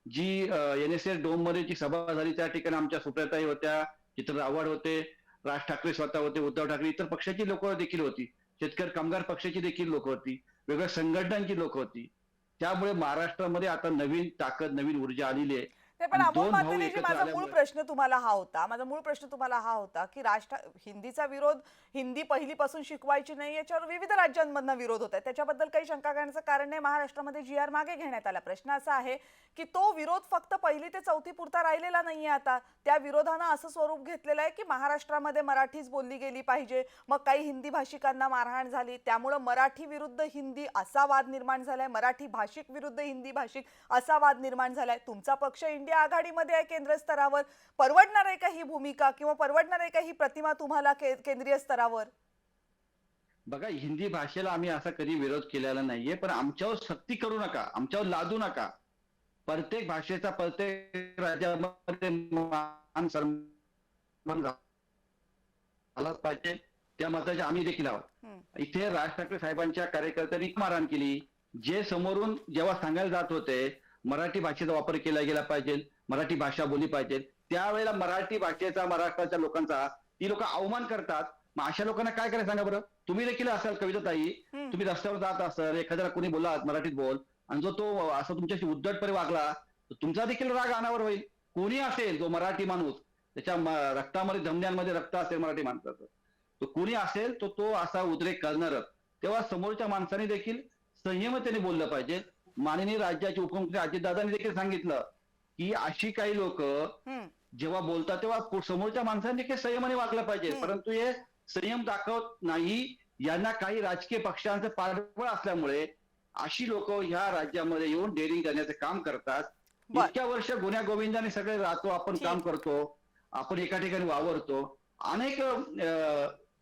जी NSS डोम मध्ये जी सभा झाली त्या ठिकाणी आमच्या सुप्रियाताई होत्या, चित्र आव्हाड होते, राज ठाकरे स्वतः होते, उद्धव ठाकरे, इतर पक्षाची लोक देखील होती, शेतकरी कामगार पक्षाची देखील लोक होती, वेगवेगळ्या संघटनांची लोक होती. त्यामुळे महाराष्ट्रामध्ये आता नवीन ताकद, नवीन ऊर्जा आलेली आहे.
पण अमोल मातेलेजी, माझा मूळ प्रश्न तुम्हाला हा होता की हिंदीचा विरोध, हिंदी पहिलीपासून शिकवायची नाही याच्यावर विविध राज्यांमधनं विरोध होत आहे. त्याच्याबद्दल काही शंका करण्याचं कारण नाही. महाराष्ट्रामध्ये GR मागे घेण्यात आला. प्रश्न असा आहे की तो विरोध फक्त 1ली ते 4थी पुरता राहिलेला नाहीये. आता त्या विरोधानं असं स्वरूप घेतलेलं आहे की महाराष्ट्रामध्ये मराठीच बोलली गेली पाहिजे. मग काही हिंदी भाषिकांना मारहाण झाली, त्यामुळे मराठी विरुद्ध हिंदी असा वाद निर्माण झालाय, मराठी भाषिक विरुद्ध हिंदी भाषिक असा वाद निर्माण झालाय. तुमचा पक्ष इंडिया आघाडीमध्ये आहे केंद्र स्तरावर. परवडणार आहे का ही भूमिका किंवा परवडणार आहे का ही प्रतिमा तुम्हाला केंद्रीय स्तरावर?
बघा, हिंदी भाषेला आम्ही असा कधी विरोध केलेला नाहीये. पण आमच्यावर सक्ती करू नका, आमच्यावर लादू नका. प्रत्येक भाषेचा प्रत्येक राज्यामध्ये मान सन्मान झालाच पाहिजे. त्या मताचे आम्ही देखील आहोत. इथे राज ठाकरे साहेबांच्या कार्यकर्त्यांनी मारहाण केली. जे समोरून जेव्हा सांगायला जात होते मराठी भाषेचा वापर केला गेला पाहिजे, मराठी भाषा बोलली पाहिजे, त्यावेळेला मराठी भाषेचा महाराष्ट्राच्या लोकांचा ती लोक अवमान करतात. मग अशा लोकांना काय करायचं सांगा बरं. तुम्ही देखील असाल कविताताई, तुम्ही रस्त्यावर जात असाल, एखाद्याला कोणी बोला मराठीत बोल, आणि जो तो असं तुमच्याशी उद्धटपणे वागला तर तुमचा देखील राग अनावर होईल. कोणी असेल जो मराठी माणूस त्याच्या रक्तामध्ये धमन्यांमध्ये रक्त असेल मराठी माणसाचं, तो कुणी असेल तो असा उद्रेक करणार, तेव्हा समोरच्या माणसाने देखील संयमतेने बोललं पाहिजे. माननीय राज्याचे उपमुख्यमंत्री अजितदादांनी देखील सांगितलं की अशी काही लोक जेव्हा बोलतात तेव्हा समोरच्या माणसाने देखील संयमाने वागलं पाहिजे, परंतु हे संयम दाखवत नाही. यांना काही राजकीय पक्षांचं पाठबळ असल्यामुळे अशी लोक ह्या राज्यामध्ये येऊन डेअरिंग करण्याचं काम करतात. इतक्या वर्ष गुन्ह्या गोविंदाने सगळे राहतो, आपण काम करतो, आपण एका ठिकाणी वावरतो. अनेक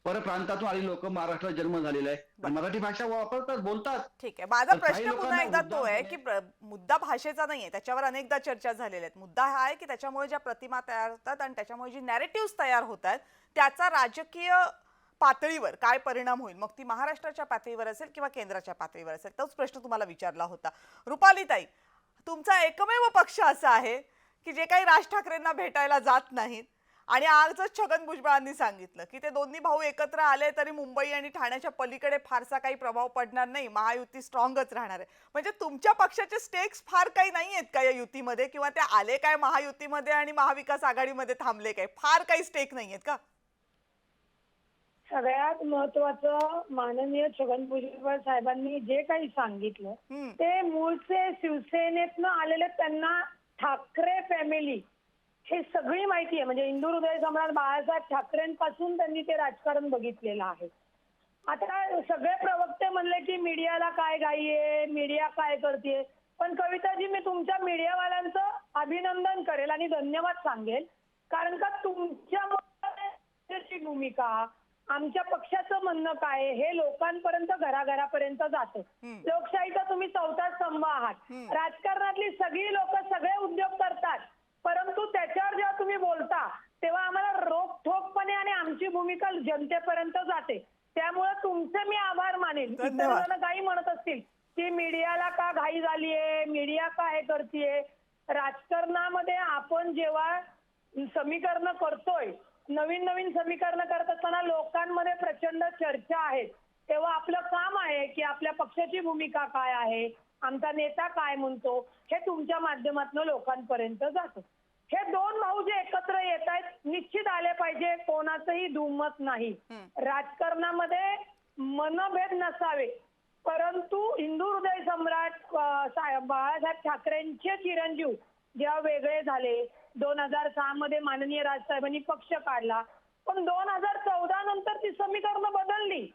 परप्रांतातून आलेली लोक महाराष्ट्रात जन्म झालेला आहे, मराठी भाषा वापरतात, बोलतात.
ठीक आहे. माझा प्रश्न पुन्हा एकदा तो आहे की मुद्दा भाषेचा नाहीये, त्याच्यावर अनेकदा चर्चा झालेल्या आहेत. मुद्दा हा आहे की त्याच्यामुळे ज्या प्रतिमा तयार होतात आणि त्याच्यामुळे जी नॅरेटिव्ह तयार होतात त्याचा राजकीय पातळीवर काय परिणाम होईल, मग ती महाराष्ट्राच्या पातळीवर असेल किंवा केंद्राच्या पातळीवर असेल. तोच प्रश्न तुम्हाला विचारला होता. रुपालीताई, तुमचा एकमेव पक्ष असा आहे की जे काही राज ठाकरेंना भेटायला जात नाहीत, आणि आजच छगन भुजबळांनी सांगितलं की ते दोन्ही भाऊ एकत्र आले तरी मुंबई आणि ठाण्याच्या पलीकडे फारसा काही प्रभाव पडणार नाही, महायुती स्ट्रॉंगच राहणार आहे. म्हणजे तुमच्या पक्षाचे स्टेक्स फार काही नाही आहेत का या युतीमध्ये, किंवा ते आले काय महायुतीमध्ये आणि महाविकास आघाडीमध्ये थांबले काय, फार काही स्टेक नाही आहेत का?
सगळ्यात महत्वाचं, माननीय छगन भुजबळ साहेबांनी जे काही सांगितलं ते मूळचे शिवसेनेतनं आलेले, त्यांना ठाकरे फॅमिली हे सगळी माहिती आहे. म्हणजे हिंदू हृदय सम्राट बाळासाहेब ठाकरेंपासून त्यांनी ते राजकारण बघितलेलं आहे. आता सगळे प्रवक्ते म्हणले की मीडियाला काय घाई आहे, मीडिया काय करते, पण कविताजी मी तुमच्या मीडियावाल्यांचं अभिनंदन करेल आणि धन्यवाद सांगेल, कारण का तुमच्या भूमिका, आमच्या पक्षाचं म्हणणं काय हे लोकांपर्यंत, घराघरापर्यंत जातं. लोकशाहीचा तुम्ही चौथा स्तंभ आहात. राजकारणातली सगळी लोक सगळे उद्योग करतात, परंतु त्याच्यावर जेव्हा तुम्ही बोलता तेव्हा आम्हाला रोखठोकपणे आणि आमची भूमिका जनतेपर्यंत जाते. त्यामुळे तुमचे मी आभार मानेन. इतर जण काही म्हणत असतील की मीडियाला का घाई झालीये, मीडिया का हे करतेय. राजकारणामध्ये आपण जेव्हा समीकरण करतोय, नवीन नवीन समीकरण करत असताना लोकांमध्ये प्रचंड चर्चा आहे, तेव्हा आपलं काम आहे की आपल्या पक्षाची भूमिका काय आहे, आमचा नेता काय म्हणतो, हे तुमच्या माध्यमातून लोकांपर्यंत जातं. हे दोन भाऊ जे एकत्र येत आहेत, निश्चित आले पाहिजे, कोणाचंही दुमत नाही. राजकारणामध्ये मनभेद नसावे, परंतु हिंदू हृदय सम्राट बाळासाहेब ठाकरेंचे चिरंजीव जेव्हा वेगळे झाले, 2006 मध्ये माननीय राजसाहेबांनी पक्ष काढला, पण 2014 नंतर ती समीकरणं बदलली.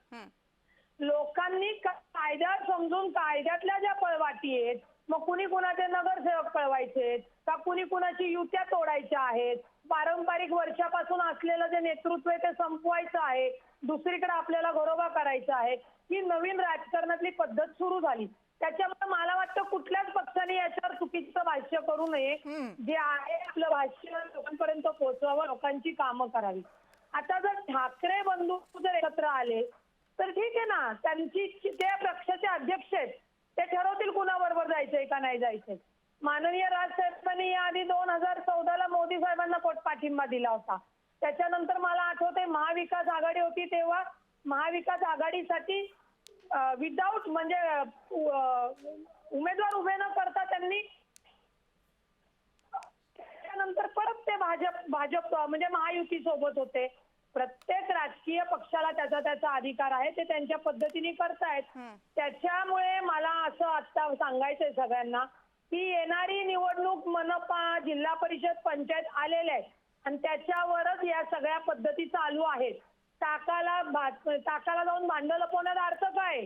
लोकांनी कायदा समजून कायद्यातल्या ज्या पळवाटी आहेत, मग कुणी कुणाचे नगरसेवक पळवायचे का, कुणी कुणाची युत्या तोडायच्या आहेत, पारंपरिक वर्षापासून असलेलं जे नेतृत्व आहे ते संपवायचं आहे, दुसरीकडे आपल्याला घरोबा करायचा आहे, ही नवीन राजकारणातली पद्धत सुरू झाली. त्याच्यामुळे मला वाटतं कुठल्याच पक्षाने याच्यावर चुकीचं भाष्य करू नये. जे आहे आपलं भाष्य लोकांपर्यंत पोहोचवावं, लोकांची कामं करावी. आता जर ठाकरे बंधू जर एकत्र आले तर ठीक आहे ना, त्यांची ते पक्षाचे अध्यक्ष आहेत, ते ठरवतील कुणाबरोबर जायचंय का नाही जायचंय. माननीय राजसाहेबांनी याआधी 2014ला मोदी साहेबांना पाठिंबा दिला होता. त्याच्यानंतर मला आठवतंय महाविकास आघाडी होती, तेव्हा महाविकास आघाडीसाठी विदाऊट म्हणजे उमेदवार उभे न करता त्यांनी त्यानंतर परत ते भाजप म्हणजे महायुती सोबत होते. प्रत्येक राजकीय पक्षाला त्याचा अधिकार आहे, ते त्यांच्या पद्धतीने करतायत. त्याच्यामुळे मला असं आता सांगायचंय सगळ्यांना की येणारी निवडणूक मनपा, जिल्हा परिषद, पंचायत आलेल्या आहेत आणि त्याच्यावरच या सगळ्या पद्धती चालू आहेत. टाकाला जाऊन भांडं लपवण्याचा अर्थ काय?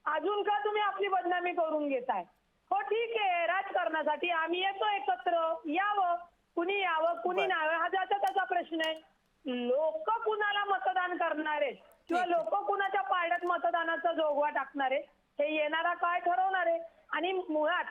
अजून का तुम्ही आपली बदनामी करून घेताय? हो ठीक आहे, राजकारणासाठी आम्ही येतो एकत्र, यावं, कुणी यावं कुणी नाही हा त्याचा प्रश्न आहे. लोक कुणाला मतदान करणार आहेत किंवा लोक कुणाच्या पारड्यात मतदानाचा जोगवा टाकणार आहे हे येणारा काळ ठरवणार आहे. आणि मुळात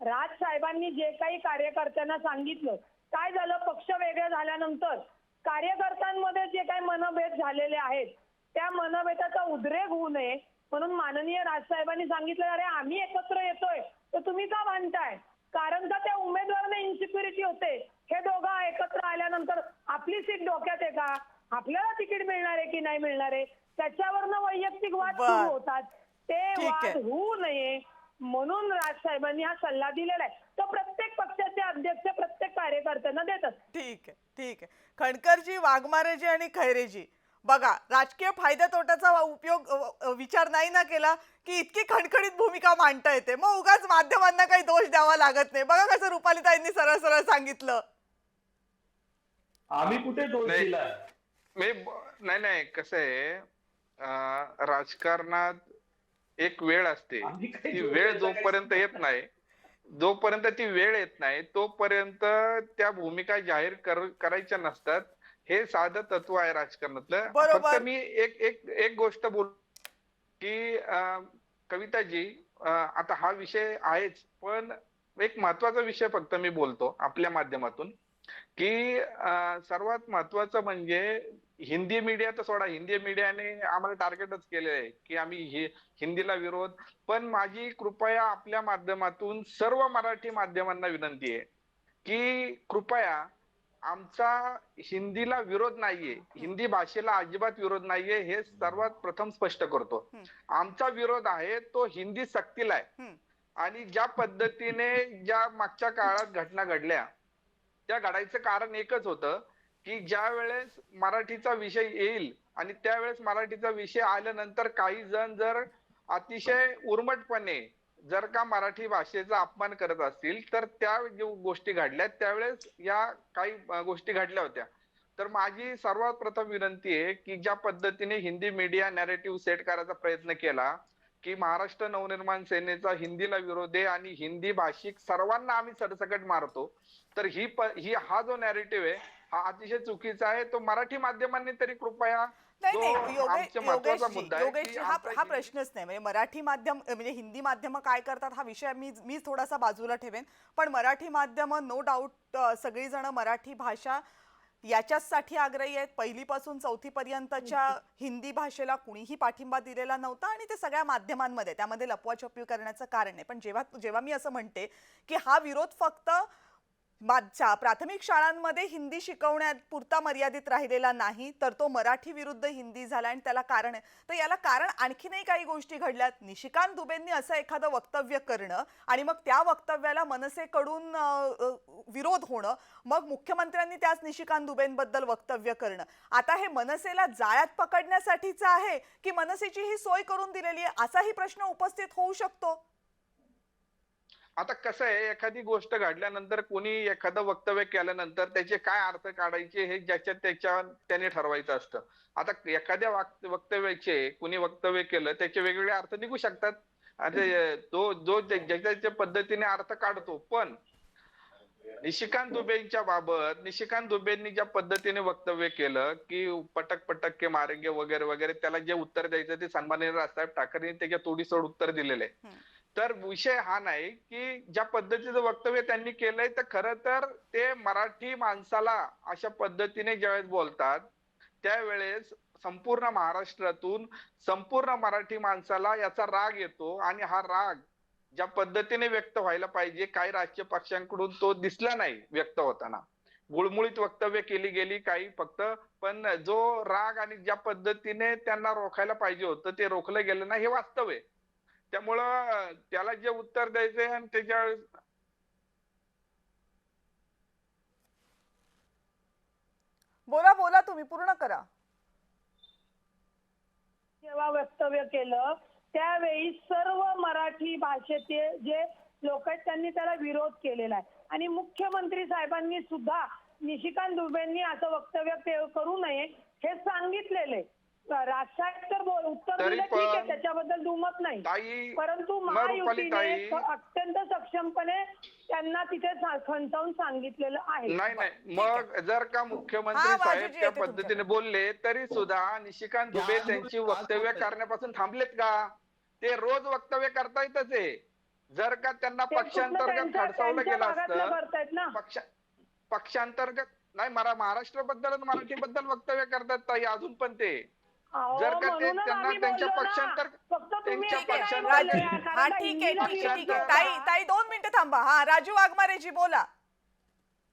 राज साहेबांनी जे काही कार्यकर्त्यांना सांगितलं, काय झालं, पक्ष वेगळे झाल्यानंतर कार्यकर्त्यांमध्ये जे काही मनभेद झालेले आहेत त्या मनभेदाचा उद्रेक होऊ नये म्हणून माननीय राजसाहेबांनी सांगितलं, अरे आम्ही एकत्र येतोय तर तुम्ही का भांडताय? कारण का त्या उमेदवारांना इन्सिक्युरिटी होते. हे दोघं एकत्र आल्यानंतर आपली सीट डोक्यात आहे का, आपल्याला तिकीट मिळणार आहे की नाही मिळणार आहे, त्याच्यावरनं वैयक्तिक वाद सुरू होतात. ते वाद होऊ नये म्हणून राजसाहेबांनी हा सल्ला दिलेला आहे. तो प्रत्येक पक्षाचे अध्यक्ष प्रत्येक कार्यकर्त्यांना देतात.
ठीक आहे, ठीक आहे. खणकरजी, वाघमारेजी आणि खैरेजी, बघा, राजकीय फायद्या तोट्याचा विचार नाही ना केला की इतकी खणखणीत भूमिका मांडता येते. मग उगाच माध्यमांना काही दोष द्यावा लागत नाही. बघा कसं रुपालीताईंनी सरळ सरळ सांगितलं.
आम्ही कुठे दोष दिला?
नाही कसं आहे, राजकारणात एक वेळ असते. ती वेळ जोपर्यंत येत नाही तोपर्यंत त्या भूमिका जाहीर करायच्या नसतात. हे साधं तत्व आहे राजकारणातलं. फक्त मी एक गोष्ट बोल की कविताजी, आता हा विषय आहेच, पण एक महत्वाचा विषय फक्त मी बोलतो आपल्या माध्यमातून की सर्वात महत्वाचं म्हणजे हिंदी मीडिया तर सोडा, हिंदी मीडियाने आम्हाला टार्गेटच केले आहे की आम्ही हिंदीला विरोध. पण माझी कृपया आपल्या माध्यमातून सर्व मराठी माध्यमांना विनंती आहे की कृपया आमचा हिंदीला विरोध नाहीये, हिंदी भाषेला अजिबात विरोध नाहीये, हे सर्वात प्रथम स्पष्ट करतो. आमचा विरोध आहे तो हिंदी सक्तीला आहे. आणि ज्या पद्धतीने ज्या मागच्या काळात घटना घडल्या त्या घडायचं कारण एकच होतं की ज्या वेळेस मराठीचा विषय येईल आणि त्यावेळेस मराठीचा विषय आल्यानंतर काही जण जर अतिशय उर्मटपणे जर का मराठी भाषेचा अपमान करत असतील तर त्या ज्या गोष्टी घडल्या त्यावेळेस या काही गोष्टी घडल्या होत्या. तर माझी सर्वात प्रथम विनंती आहे की ज्या पद्धतीने हिंदी मीडिया नॅरेटिव्ह सेट करायचा प्रयत्न केला की महाराष्ट्र नवनिर्माण सेनेचा हिंदीला विरोध आहे आणि हिंदी भाषिक सर्वांना आम्ही सरसकट मारतो, तर हा जो नॅरेटिव्ह आहे हा अतिशय चुकीचा आहे. तो मराठी माध्यमांनी तरी कृपया
योगेशजी, हा प्रश्नच नाही. म्हणजे मराठी माध्यम म्हणजे हिंदी माध्यम काय करतात हा विषय मी थोडासा बाजूला ठेवेन, पण मराठी माध्यम नो डाऊट सगळीजण मराठी भाषा याच्यासाठी आग्रही आहेत. पहिलीपासून चौथीपर्यंतच्या हिंदी भाषेला कुणीही पाठिंबा दिलेला नव्हता आणि ते सगळ्या माध्यमांमध्ये त्यामध्ये लपवाछपवी करण्याचं कारण आहे. पण जेव्हा मी असं म्हणते की हा विरोध फक्त प्राथमिक शाळांमध्ये हिंदी शिकवण्यात पुरता मर्यादित राहिलेला नाही, तर तो मराठी विरुद्ध हिंदी झाला आणि त्याला कारण आहे. तर याला कारण आणखीनही काही गोष्टी घडल्यात. निशिकांत दुबेंनी असं एखादं वक्तव्य करणं आणि मग त्या वक्तव्याला मनसेकडून विरोध होणं, मग मुख्यमंत्र्यांनी त्याच निशिकांत दुबेंबद्दल वक्तव्य करणं, आता हे मनसेला जाळ्यात पकडण्यासाठीचं आहे की मनसेची ही सोय करून दिलेली आहे, असाही प्रश्न उपस्थित होऊ शकतो.
आता कसं आहे, एखादी गोष्ट घडल्यानंतर कोणी एखादं वक्तव्य केल्यानंतर त्याचे काय अर्थ काढायचे हे त्याने ठरवायचं असतं. आता एखाद्या वक्तव्याचे कुणी वक्तव्य केलं त्याचे वेगवेगळे अर्थ निघू शकतात. जो ज्याच्या पद्धतीने अर्थ काढतो. पण निशिकांत दुबेंच्या बाबत निशिकांत दुबेंनी ज्या पद्धतीने वक्तव्य केलं की पटक पटक के मारेंगे वगैरे वगैरे, त्याला जे उत्तर द्यायचं ते सन्माननीय राजसाहेब ठाकरेंनी त्याच्या तोडीसोड उत्तर दिलेलं आहे. तर विषय हा नाही की ज्या पद्धतीचं वक्तव्य त्यांनी केलंय तर खरं तर ते मराठी माणसाला अशा पद्धतीने ज्यावेळेस बोलतात त्यावेळेस संपूर्ण महाराष्ट्रातून संपूर्ण मराठी माणसाला याचा राग येतो आणि हा राग ज्या पद्धतीने व्यक्त व्हायला पाहिजे काही राजकीय पक्षांकडून तो दिसला नाही व्यक्त होताना. गुळमुळीत वक्तव्य केली गेली काही फक्त, पण जो राग आणि ज्या पद्धतीने त्यांना रोखायला पाहिजे होतं ते रोखलं गेलं नाही, हे वास्तव आहे. त्यामुळं त्याला जे उत्तर द्यायचंय आणि त्याच्या
बोला तुम्ही पूर्ण करा.
जेव्हा वक्तव्य केलं त्यावेळी सर्व मराठी भाषेचे जे लोक आहेत त्यांनी त्याला विरोध केलेला आहे आणि मुख्यमंत्री साहेबांनी सुद्धा निशिकांत दुबेंनी असं वक्तव्य करू नये हे सांगितलेले. राजसाहेब तर उत्तर दिलं ठीक आहे, त्याच्याबद्दल दुमत नाही, परंतु महायुतीने अत्यंत सक्षमपणे त्यांना तिथे खंचावून सांगितलेलं आहे.
नाही मग जर का मुख्यमंत्री साहेब त्या पद्धतीने बोलले तरी सुद्धा निशिकांत दुबे त्यांची वक्तव्य करण्यापासून थांबलेत का? ते रोज वक्तव्य करतायतच आहे. जर का त्यांना पक्षांतर्गत खडसावलं गेलं असतं, पक्षांतर्गत नाही महाराष्ट्राबद्दल मराठीबद्दल वक्तव्य करतात ताई अजून पण ते. जर का ते त्यांना त्यांच्या पक्षांतर्गत
ताई 2 मिनिटं थांबा. हा राजू वाघमारेजी बोला.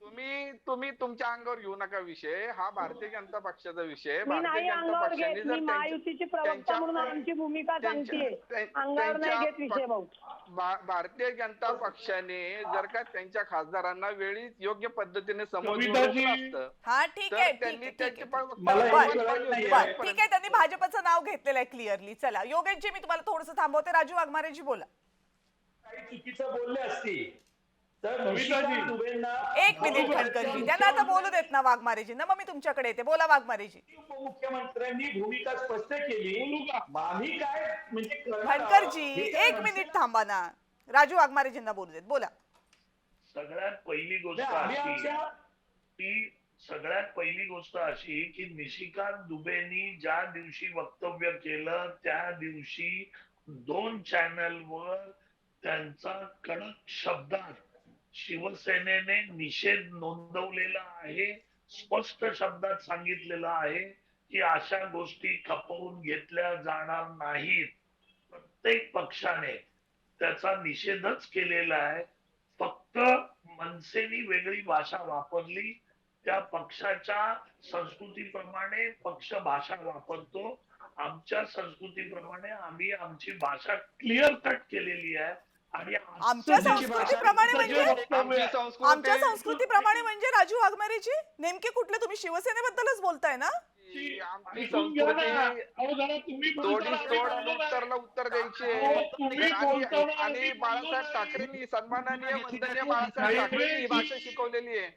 तुम्ही तुमच्या अंगावर घेऊ नका विषय, हा भारतीय जनता पक्षाचा विषय.
मी
भारतीय
नाही
जनता
अंगावर
पक्षाने
घेत,
जर
मी महायुतीची प्रवक्ता म्हणून आमची भूमिका सांगतेय, अंगावर नाही घेत विषय भाऊ.
भारतीय जनता पक्षाने जर का त्यांच्या खासदारांना वेळी योग्य पद्धतीने
कविताजी,
असतं
हा ठीक
तर
आहे,
त्यांनी
ठीक
त्याची
आहे.
मला
वक्तव्य
एक
पाहिजे
वेळ
होती.
नाही
बरं, ठीक आहे, त्यांनी भाजपचं नाव घेतलेलं आहे क्लिअरली. चला योगेशजी, मी तुम्हाला थोडंसं थांबवते. राजू वाघमारेजी बोला.
काही चुकीचं बोलले असतील तर
कविताजी.
निशिकांत दुबेंना
एक मिनिट खडकरजी, त्यांना आता बोलू देत ना वाघमारेजी ना, मग मी तुमच्याकडे येते. बोला वाघमारेजी.
उपमुख्यमंत्र्यांनी भूमिका स्पष्ट केली. आम्ही काय म्हणजे करणार आहोत?
खडकरजी
हे काय
एक मिनिट थांबा ना, राजू वाघमारेजींना बोलू देत. बोला.
सगळ्यात पहिली गोष्ट
नाही, आम्ही
अशी
आमच्या
की सगळ्यात पहिली गोष्ट अशी की निशिकांत दुबेनी ज्या दिवशी वक्तव्य केलं त्या दिवशी 2 चॅनलवर त्यांचा कडक शब्दात शिवसेनेने निषेध नोंदवलेला आहे. स्पष्ट शब्दात सांगितलेलं आहे की अशा गोष्टी खपवून घेतल्या जाणार नाहीत. प्रत्येक पक्षाने त्याचा निषेधच केलेला आहे. फक्त मनसेनी वेगळी भाषा वापरली. त्या पक्षाच्या संस्कृतीप्रमाणे पक्ष भाषा वापरतो. आमच्या संस्कृतीप्रमाणे आम्ही आमची भाषा क्लिअर कट केलेली आहे. आणि
आमच्या संस्कृतीप्रमाणे म्हणजे आमच्या
संस्कृती
संस्कृतीप्रमाणे म्हणजे राजू वाघमारेजी नेमके कुठले? तुम्ही शिवसेनेबद्दलच बोलताय ना?
आमची
ऐकून घ्या ना.
संस्कृती
अहो जरा तुम्ही
तोडीस
बोलताना आम्ही
तोड
बोललो नाही.
उत्तरला उत्तर द्यायचे.
अहो, तुम्ही बोलताना
आणि
आम्ही
बाळासाहेब
बोललो
ठाकरेंनी सन्माननीय वंदनीय
नाही.
बाळासाहेब ठाकरेंनी ही भाषा शिकवलेली आहे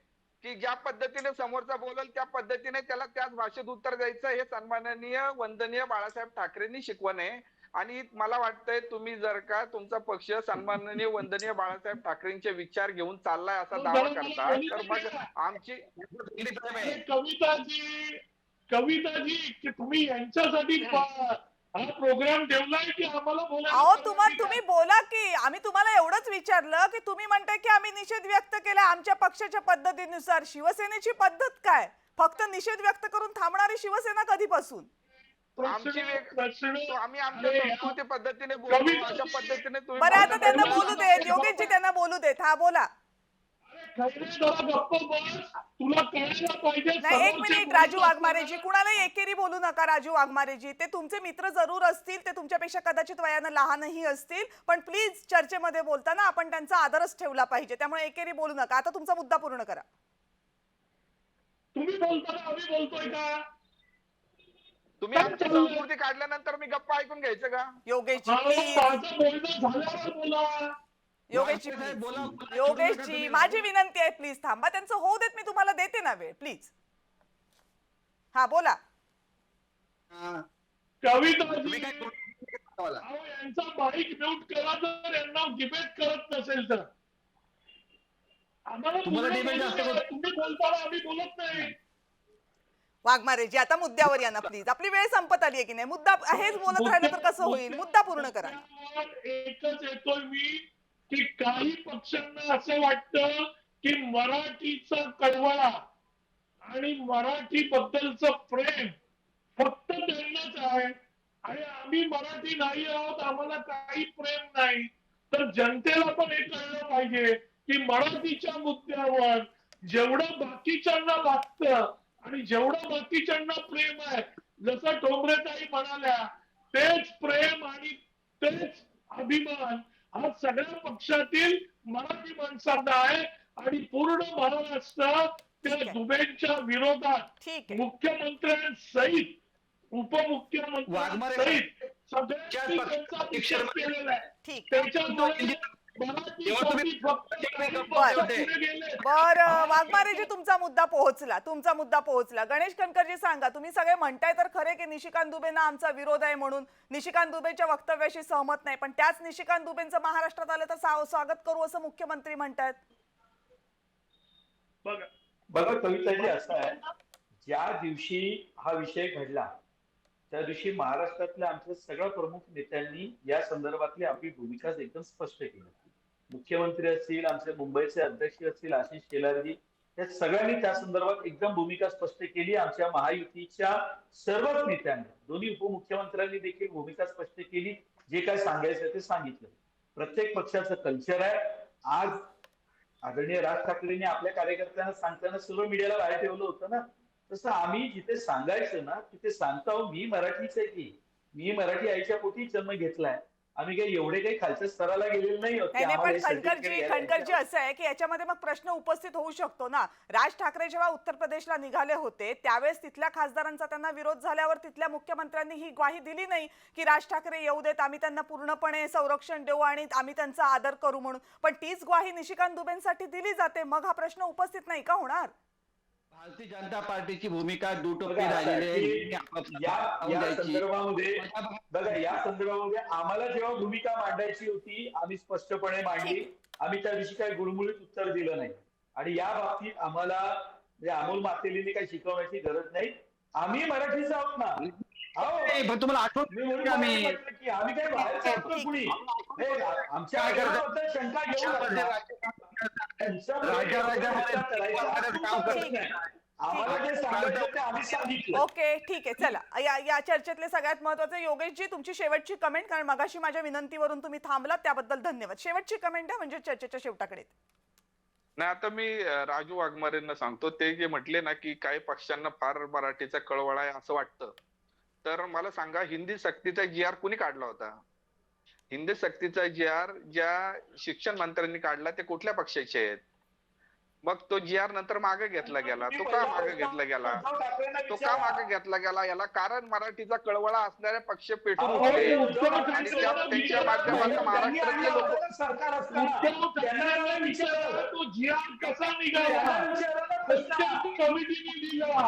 की ज्या पद्धतीने समोरचा बोलल त्या पद्धतीने त्याला त्याच भाषेत उत्तर द्यायचं. हे सन्माननीय वंदनीय बाळासाहेब ठाकरेंनी शिकवण आहे. आणि मला वाटतंय तुम्ही जर का तुमचा पक्ष सन्माननीय वंदनीय बाळासाहेब ठाकरेंचे विचार घेऊन चाललाय असा दावा करता तर मग आमची
कविताजी की तुम्ही यांच्यासाठी हा प्रोग्राम ठेवलाय की आम्हाला
अहो तुम्ही बोला की, आम्ही तुम्हाला एवढंच विचारलं की तुम्ही म्हणताय की आम्ही निषेध व्यक्त केला आमच्या पक्षाच्या पद्धतीनुसार. शिवसेनेची पद्धत काय? फक्त निषेध व्यक्त करून थांबणारी शिवसेना कधीपासून?
आमची आम्ही आमच्या संस्कृती पद्धतीने बोलतो अशा पद्धतीने तुम्ही
बरं आता त्यांना बोलू देत. योगेशजी त्यांना बोलू देत. हा बोला.
तुला कळायला पाहिजे.
नाही एक मिनिट राजू वाघमारेजी, कुणालाही एकेरी बोलू नका. राजू वाघमारेजी ते तुमचे मित्र जरूर असतील, ते तुमच्यापेक्षा कदाचित वयानं लहानही असतील, पण प्लीज चर्चेमध्ये बोलताना आपण त्यांचा आदरच ठेवला पाहिजे. त्यामुळे एकेरी बोलू नका. आता तुमचा मुद्दा पूर्ण करा.
तुम्ही बोलताना आम्ही बोलतोय का?
तुम्ही आमची संस्कृती काढल्यानंतर मी गप्पा ऐकून घ्यायचं का?
योगेशजी
माझं बोलणं झाल्यावर बोला.
योगेशजी योगेशजी माझी विनंती आहे, प्लीज थांबा. त्यांचं होऊ देत, मी तुम्हाला देते ना वेळ, प्लीज. हा बोला.
कविताजी यांचा बाईक म्यूट करा जर यांना डिबेट करत नसेल तर. आम्हाला तुम्ही बोलताना आम्ही बोलत नाही.
वाघमारेजी आता मुद्द्यावर या ना प्लीज. आपली वेळ संपत आली आहे की नाही? मुद्दा हेच बोलत राहिलं तर कसं होईल? मुद्दा पूर्ण करा.
एकच येतोय मी की काही पक्षांना असं वाटतं की मराठीचा कळवळा आणि मराठी बद्दलचं प्रेम फक्त त्यांनाच आहे आणि आम्ही मराठी नाही आहोत, आम्हाला काही प्रेम नाही. तर जनतेला पण हे कळलं पाहिजे की मराठीच्या मुद्द्यावर जेवढं बाकीच्यांना लागतं आणि जेवढं बाकीच्यांना प्रेम आहे, जसं ठोंबरेताई म्हणाल्या, तेच प्रेम आणि तेच अभिमान हा सगळ्या पक्षातील मराठी माणसांना आहे. आणि पूर्ण महाराष्ट्र त्या दुबेंच्या विरोधात मुख्यमंत्र्यांसहित उपमुख्यमंत्र्यांसहित सगळ्यांनी त्यांचा निषेध केलेला आहे. त्याच्यामुळे
बरं वाघमारेजी तुमचा मुद्दा पोहोचला. गणेश कणकरजी सांगा, तुम्ही सगळे म्हणताय तर खरे की निशिकांत दुबेंना आमचा विरोध आहे म्हणून, निशिकांत दुबेच्या वक्तव्याशी सहमत नाही, पण त्याच निशिकांत दुबेंचं महाराष्ट्रात आलं तर स्वागत करू असं मुख्यमंत्री म्हणतायत.
बघा कविताजी असं आहे, ज्या दिवशी हा विषय घडला त्या दिवशी महाराष्ट्रातल्या आमच्या सगळ्या प्रमुख नेत्यांनी या संदर्भातली आपली भूमिका एकदम स्पष्ट केली. मुख्यमंत्री असतील, आमचे मुंबईचे अध्यक्ष असतील आशिष शेलारजी, या सगळ्यांनी त्या संदर्भात एकदम भूमिका स्पष्ट केली. आमच्या महायुतीच्या सर्वच नेत्यांनी, दोन्ही उपमुख्यमंत्र्यांनी देखील भूमिका स्पष्ट केली. जे काय सांगायचं ते सांगितलं. प्रत्येक पक्षाचं कल्चर आहे. आज आदरणीय राज ठाकरेंनी आपल्या कार्यकर्त्यांना सांगताना सर्व मीडियाला बाहेर ठेवलं होतं ना, तसं आम्ही जिथे सांगायचं ना तिथे सांगतो. मी मराठीच आहे की, मी मराठी आईच्या पोटी जन्म घेतलाय. आम्ही काही एवढे काही खालच्या स्तराला गेलेले नाही होते.
नाही पण खनकरजी असं आहे की याच्यामध्ये मग प्रश्न उपस्थित होऊ शकतो ना. राज ठाकरे जेव्हा उत्तर प्रदेशला निघाले होते त्यावेळेस तिथल्या खासदारांचा त्यांना विरोध झाल्यावर तिथल्या मुख्यमंत्र्यांनी ही ग्वाही दिली नाही की राज ठाकरे येऊ देत, आम्ही त्यांना पूर्णपणे संरक्षण देऊ आणि आम्ही त्यांचा आदर करू म्हणून. पण तीच ग्वाही निशिकांत दुबेंसाठी दिली जाते, मग हा प्रश्न उपस्थित नाही का होणार?
भारतीय जनता पार्टीची भूमिका दुटोपी राहिलेली
या संदर्भामध्ये बघा, या संदर्भामध्ये आम्हाला जेव्हा भूमिका मांडायची होती आम्ही स्पष्टपणे मांडली. आम्ही त्या दिवशी काही गुळमुळीत उत्तर दिलं नाही आणि या बाबतीत आम्हाला म्हणजे अमोल मातेलीने काही शिकवण्याची गरज नाही. आम्ही मराठीच आहोत ना.
पण तुम्हाला आठवत
आम्ही काही बाहेरचं आहोत कुणी. आमच्या शंका घेऊ
ओके, ठीक आहे. चला, या चर्चेतले सगळ्यात महत्वाचे योगेशजी तुमची शेवटची कमेंट, कारण मगाशी माझ्या विनंतीवरून तुम्ही थांबलात त्याबद्दल धन्यवाद. शेवटची कमेंट आहे म्हणजे चर्चेच्या शेवटाकडे.
नाही, आता मी राजू वाघमारेंना सांगतो, ते जे म्हटले ना की काही पक्षांना फार मराठीचा कळवळा आहे असं वाटतं, तर मला सांगा हिंदी सक्तीचा GR कुणी काढला होता? हिंदी सक्तीचा GR ज्या शिक्षण मंत्र्यांनी काढला ते कुठल्या पक्षाचे आहेत? मग तो GR नंतर मागे घेतला गेला. तो का मागे घेतला गेला? याला कारण मराठीचा कळवळा असणारे पक्ष पेटून उठले आणि त्यांच्या माध्यमातून महाराष्ट्रातले लोक.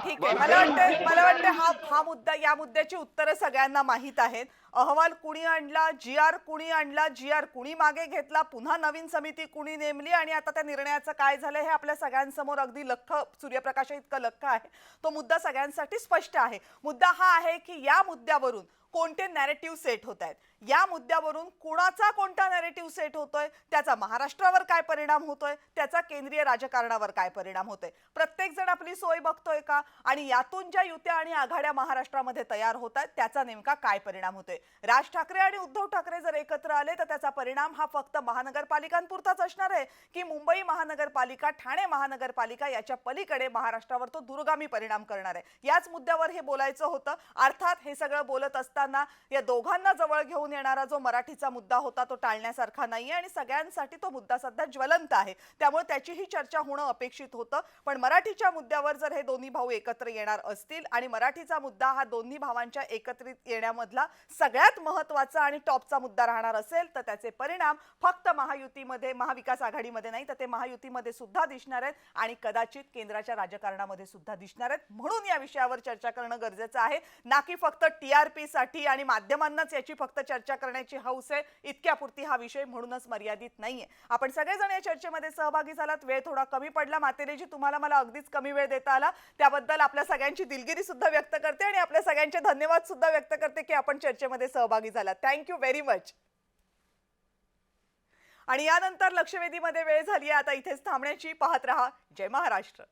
ठीक आहे, मला वाटतं हा मुद्दा, या मुद्द्याची उत्तरं सगळ्यांना माहित आहेत. अहवाल कुणी आणला, GR कुणी आणला, GR कुणी मागे घेतला, पुन्हा नवीन समिती कुणी नेमली आणि आता त्या निर्णयाचं काय झालं हे आपल्या सगळ्यांसमोर अगदी लख्ख, सूर्यप्रकाशा इतकं लख्ख आहे. तो मुद्दा सगळ्यांसाठी स्पष्ट आहे. मुद्दा हा आहे की या मुद्द्यावरून कोणते नॅरेटिव्ह सेट होत आहेत, या मुद्द्यावरून कुणाचा कोणता नॅरेटिव्ह सेट होतोय, त्याचा महाराष्ट्रावर काय परिणाम होतोय, त्याचा केंद्रीय राजकारणावर काय परिणाम होतोय. प्रत्येक जण आपली सोय बघतोय का, आणि यातून ज्या युत्या आणि आघाड्या महाराष्ट्रामध्ये तयार होत आहेत त्याचा नेमका काय परिणाम होतोय. राज ठाकरे आणि उद्धव ठाकरे जर एकत्र आले तर त्याचा परिणाम हा फक्त महानगरपालिकांपुरताच असणार आहे की मुंबई महानगरपालिका, ठाणे महानगरपालिका याच्या पलीकडे महाराष्ट्रावर तो दूरगामी परिणाम करणार आहे. याच मुद्द्यावर हे बोलायचं होतं. अर्थात हे सगळं बोलत असताना या दोघांना जवळ घेऊन येणारा जो मराठीचा मुद्दा होता तो टाळण्यासारखा नाहीये आणि सगळ्यांसाठी तो मुद्दा सध्या ज्वलंत आहे, त्यामुळे त्याचीही चर्चा होणं अपेक्षित होतं. पण मराठीच्या मुद्द्यावर जर हे दोन्ही भाऊ एकत्र येणार असतील आणि मराठीचा मुद्दा हा दोन्ही भावांच्या एकत्रित येण्यामधला सगळ्यात महत्त्वाचा आणि टॉपचा मुद्दा राहणार असेल तर त्याचे परिणाम फक्त महायुतीमध्ये, महाविकास आघाडीमध्ये नाही तर ते महायुतीमध्ये सुद्धा दिसणार आहेत आणि कदाचित केंद्राच्या राजकारणामध्ये सुद्धा दिसणार आहेत. म्हणून या विषयावर चर्चा करणं गरजेचं आहे, ना की फक्त TRP साठी आणि माध्यमांनाच याची फक्त चर्चा करण्याची हौस आहे इतक्यापुरती हा विषय म्हणूनच मर्यादित नाहीये. आपण सगळेजण या चर्चेमध्ये सहभागी झालात. वेळ थोडा कमी पडला मातेलेजी, तुम्हाला मला अगदीच कमी वेळ देता आला त्याबद्दल आपल्या सगळ्यांची दिलगिरी सुद्धा व्यक्त करते आणि आपल्या सगळ्यांचे धन्यवाद सुद्धा व्यक्त करते की आपण चर्चेमध्ये सहभागी झालात. Thank you very much. आणि यानंतर लक्षवेधीमध्ये वेळ झाली आहे आता इथेच थांबण्याची. पाहत रहा जय महाराष्ट्र.